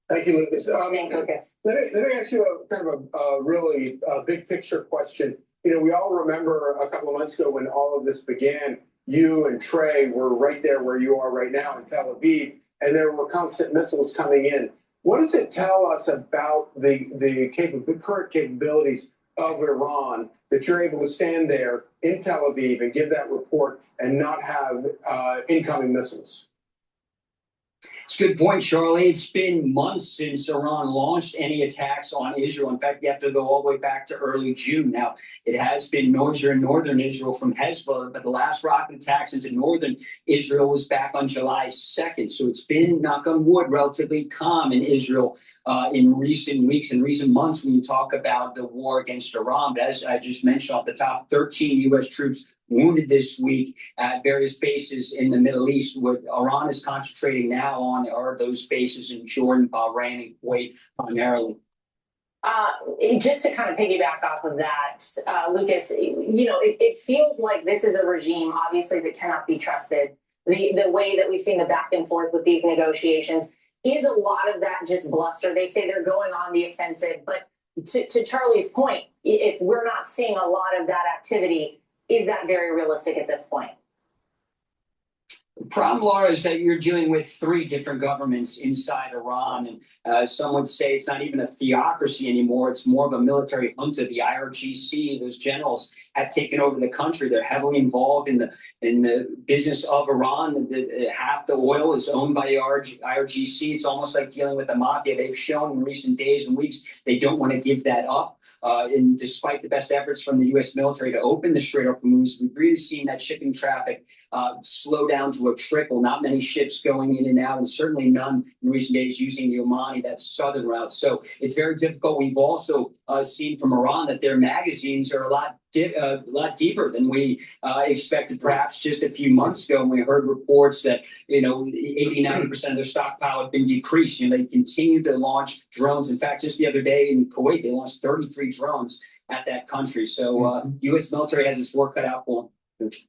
Thank you, Lucas. Let me ask you a kind of a really big picture question. You know, we all remember a couple of months ago when all of this began, you and Trey were right there where you are right now in Tel Aviv, and there were constant missiles coming in. What does it tell us about the current capabilities of Iran that you're able to stand there in Tel Aviv and give that report and not have incoming missiles? It's a good point, Charlie. It's been months since Iran launched any attacks on Israel. In fact, you have to go all the way back to early June. Now, it has been noisier in northern Israel from Hezbollah, but the last rocket attacks into northern Israel was back on July 2nd. So it's been, knock on wood, relatively calm in Israel in recent weeks and recent months when you talk about the war against Iran. But as I just mentioned off the top, 13 U.S. troops wounded this week at various bases in the Middle East. What Iran is concentrating now on are those bases in Jordan, Bahrain, and Kuwait primarily. Just to kind of piggyback off of that, Lucas, it feels like this is a regime, obviously, that cannot be trusted. The way that we've seen the back and forth with these negotiations is a lot of that just bluster. They say they're going on the offensive, but to Charlie's point, if we're not seeing a lot of that activity, is that very realistic at this point? The problem, Laura, is that you're dealing with three different governments inside Iran. And some would say it's not even a theocracy anymore. It's more of a military junta. The IRGC, those generals have taken over the country. They're heavily involved in the business of Iran. Half the oil is owned by the IRGC. It's almost like dealing with the mafia. They've shown in recent days and weeks they don't want to give that up. And despite the best efforts from the U.S. military to open the Strait of Hormuz, we've really seen that shipping traffic slow down to a trickle. Not many ships going in and out, and certainly none in recent days using the Omani, that southern route. So it's very difficult. We've also seen from Iran that their magazines are a lot deeper than we expected perhaps just a few months ago. And we heard reports that 80-90% of their stockpile had been decreased. They continue to launch drones. In fact, just the other day in Kuwait, they launched 33 drones at that country. So U.S. military has its work cut out for them.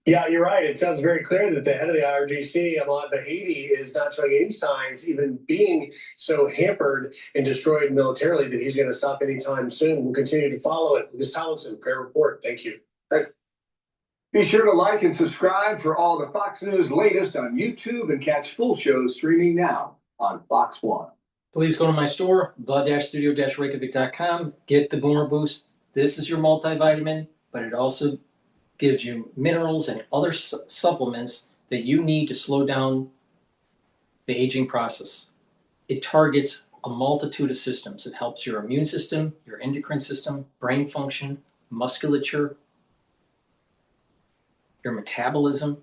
Yeah, you're right. It sounds very clear that the head of the IRGC, Ahmad Bahidi, is not showing any signs, even being so hampered and destroyed militarily, that he's going to stop anytime soon. We'll continue to follow it. Lucas Tomlinson, great report. Thank you. Thanks. Be sure to like and subscribe for all the Fox News latest on YouTube and catch full shows streaming now on Fox One. Please go to my store, the-studio-reykjavik.com. Get the Boomer Boost. This is your multivitamin, but it also gives you minerals and other supplements that you need to slow down the aging process. It targets a multitude of systems. It helps your immune system, your endocrine system, brain function, musculature, your metabolism.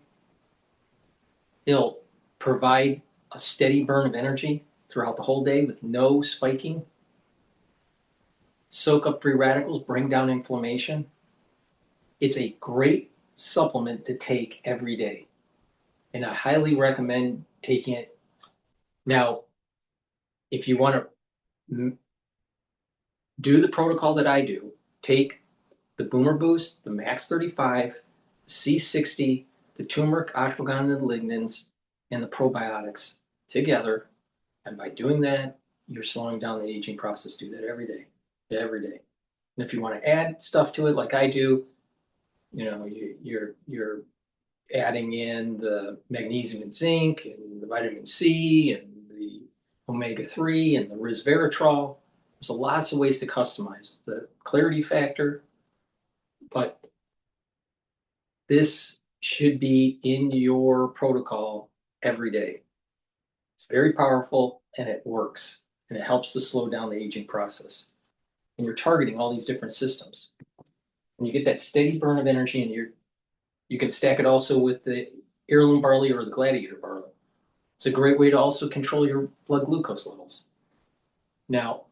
It'll provide a steady burn of energy throughout the whole day with no spiking. Soak up free radicals, bring down inflammation. It's a great supplement to take every day, and I highly recommend taking it. Now, if you want to do the protocol that I do, take the Boomer Boost, the Max 35, the C60, the turmeric, ashwagandha, and lignans, and the probiotics together, and by doing that, you're slowing down the aging process. Do that every day, every day. And if you want to add stuff to it, like I do, you're adding in the magnesium and zinc and the vitamin C and the omega-3 and the resveratrol. There's lots of ways to customize the clarity factor, but this should be in your protocol every day. It's very powerful and it works, and it helps to slow down the aging process. And you're targeting all these different systems. And you get that steady burn of energy, and you can stack it also with the heirloom barley or the gladiator barley. It's a great way to also control your blood glucose levels. Now,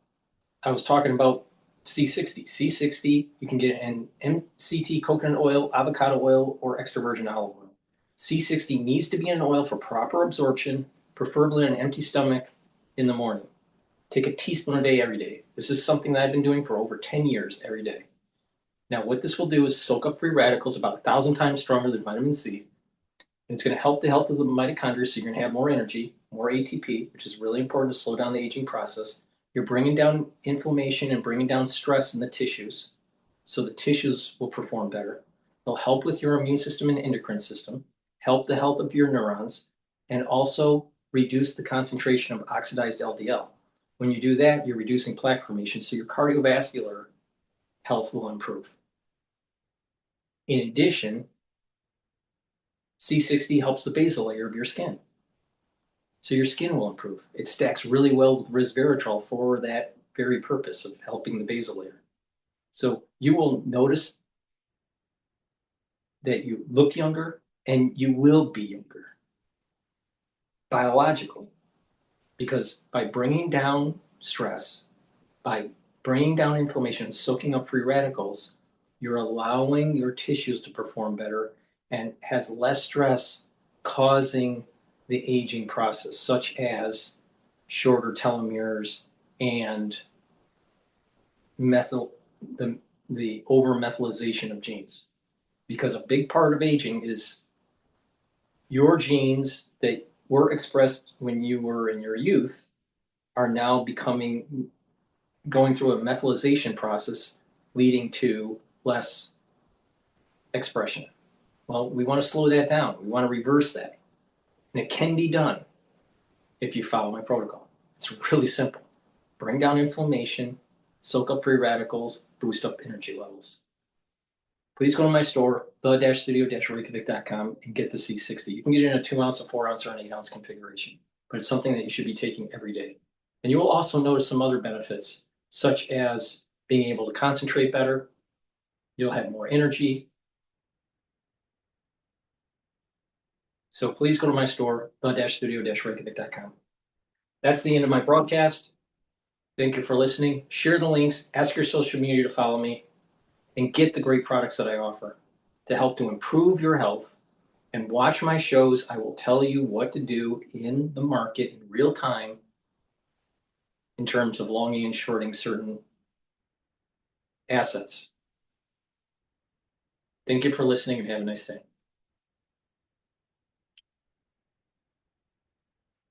I was talking about C60. C60, you can get in MCT coconut oil, avocado oil, or extra virgin olive oil. C60 needs to be in oil for proper absorption, preferably on an empty stomach in the morning. Take a teaspoon a day every day. This is something that I've been doing for over 10 years every day. Now, what this will do is soak up free radicals about 1,000 times stronger than vitamin C. And it's going to help the health of the mitochondria, so you're going to have more energy, more ATP, which is really important to slow down the aging process. You're bringing down inflammation and bringing down stress in the tissues, so the tissues will perform better. They'll help with your immune system and endocrine system, help the health of your neurons, and also reduce the concentration of oxidized LDL. When you do that, you're reducing plaque formation, so your cardiovascular health will improve. In addition, C60 helps the basal layer of your skin, so your skin will improve. It stacks really well with resveratrol for that very purpose of helping the basal layer. So you will notice that you look younger, and you will be younger biologically, because by bringing down stress, by bringing down inflammation and soaking up free radicals, you're allowing your tissues to perform better, and has less stress causing the aging process, such as shorter telomeres and the over-methylization of genes. Because a big part of aging is your genes that were expressed when you were in your youth are now going through a methylization process, leading to less expression. Well, we want to slow that down. We want to reverse that. And it can be done if you follow my protocol. It's really simple. Bring down inflammation, soak up free radicals, boost up energy levels. Please go to my store, the-studio-reykjavik.com, and get the C60. You can get it in a 2-ounce, a 4-ounce, or an 8-ounce configuration, but it's something that you should be taking every day. And you will also notice some other benefits, such as being able to concentrate better. You'll have more energy. So please go to my store, the-studio-reykjavik.com. That's the end of my broadcast. Thank you for listening. Share the links, ask your social media to follow me, and get the great products that I offer to help to improve your health. And watch my shows. I will tell you what to do in the market in real time in terms of longing and shorting certain assets. Thank you for listening and have a nice day.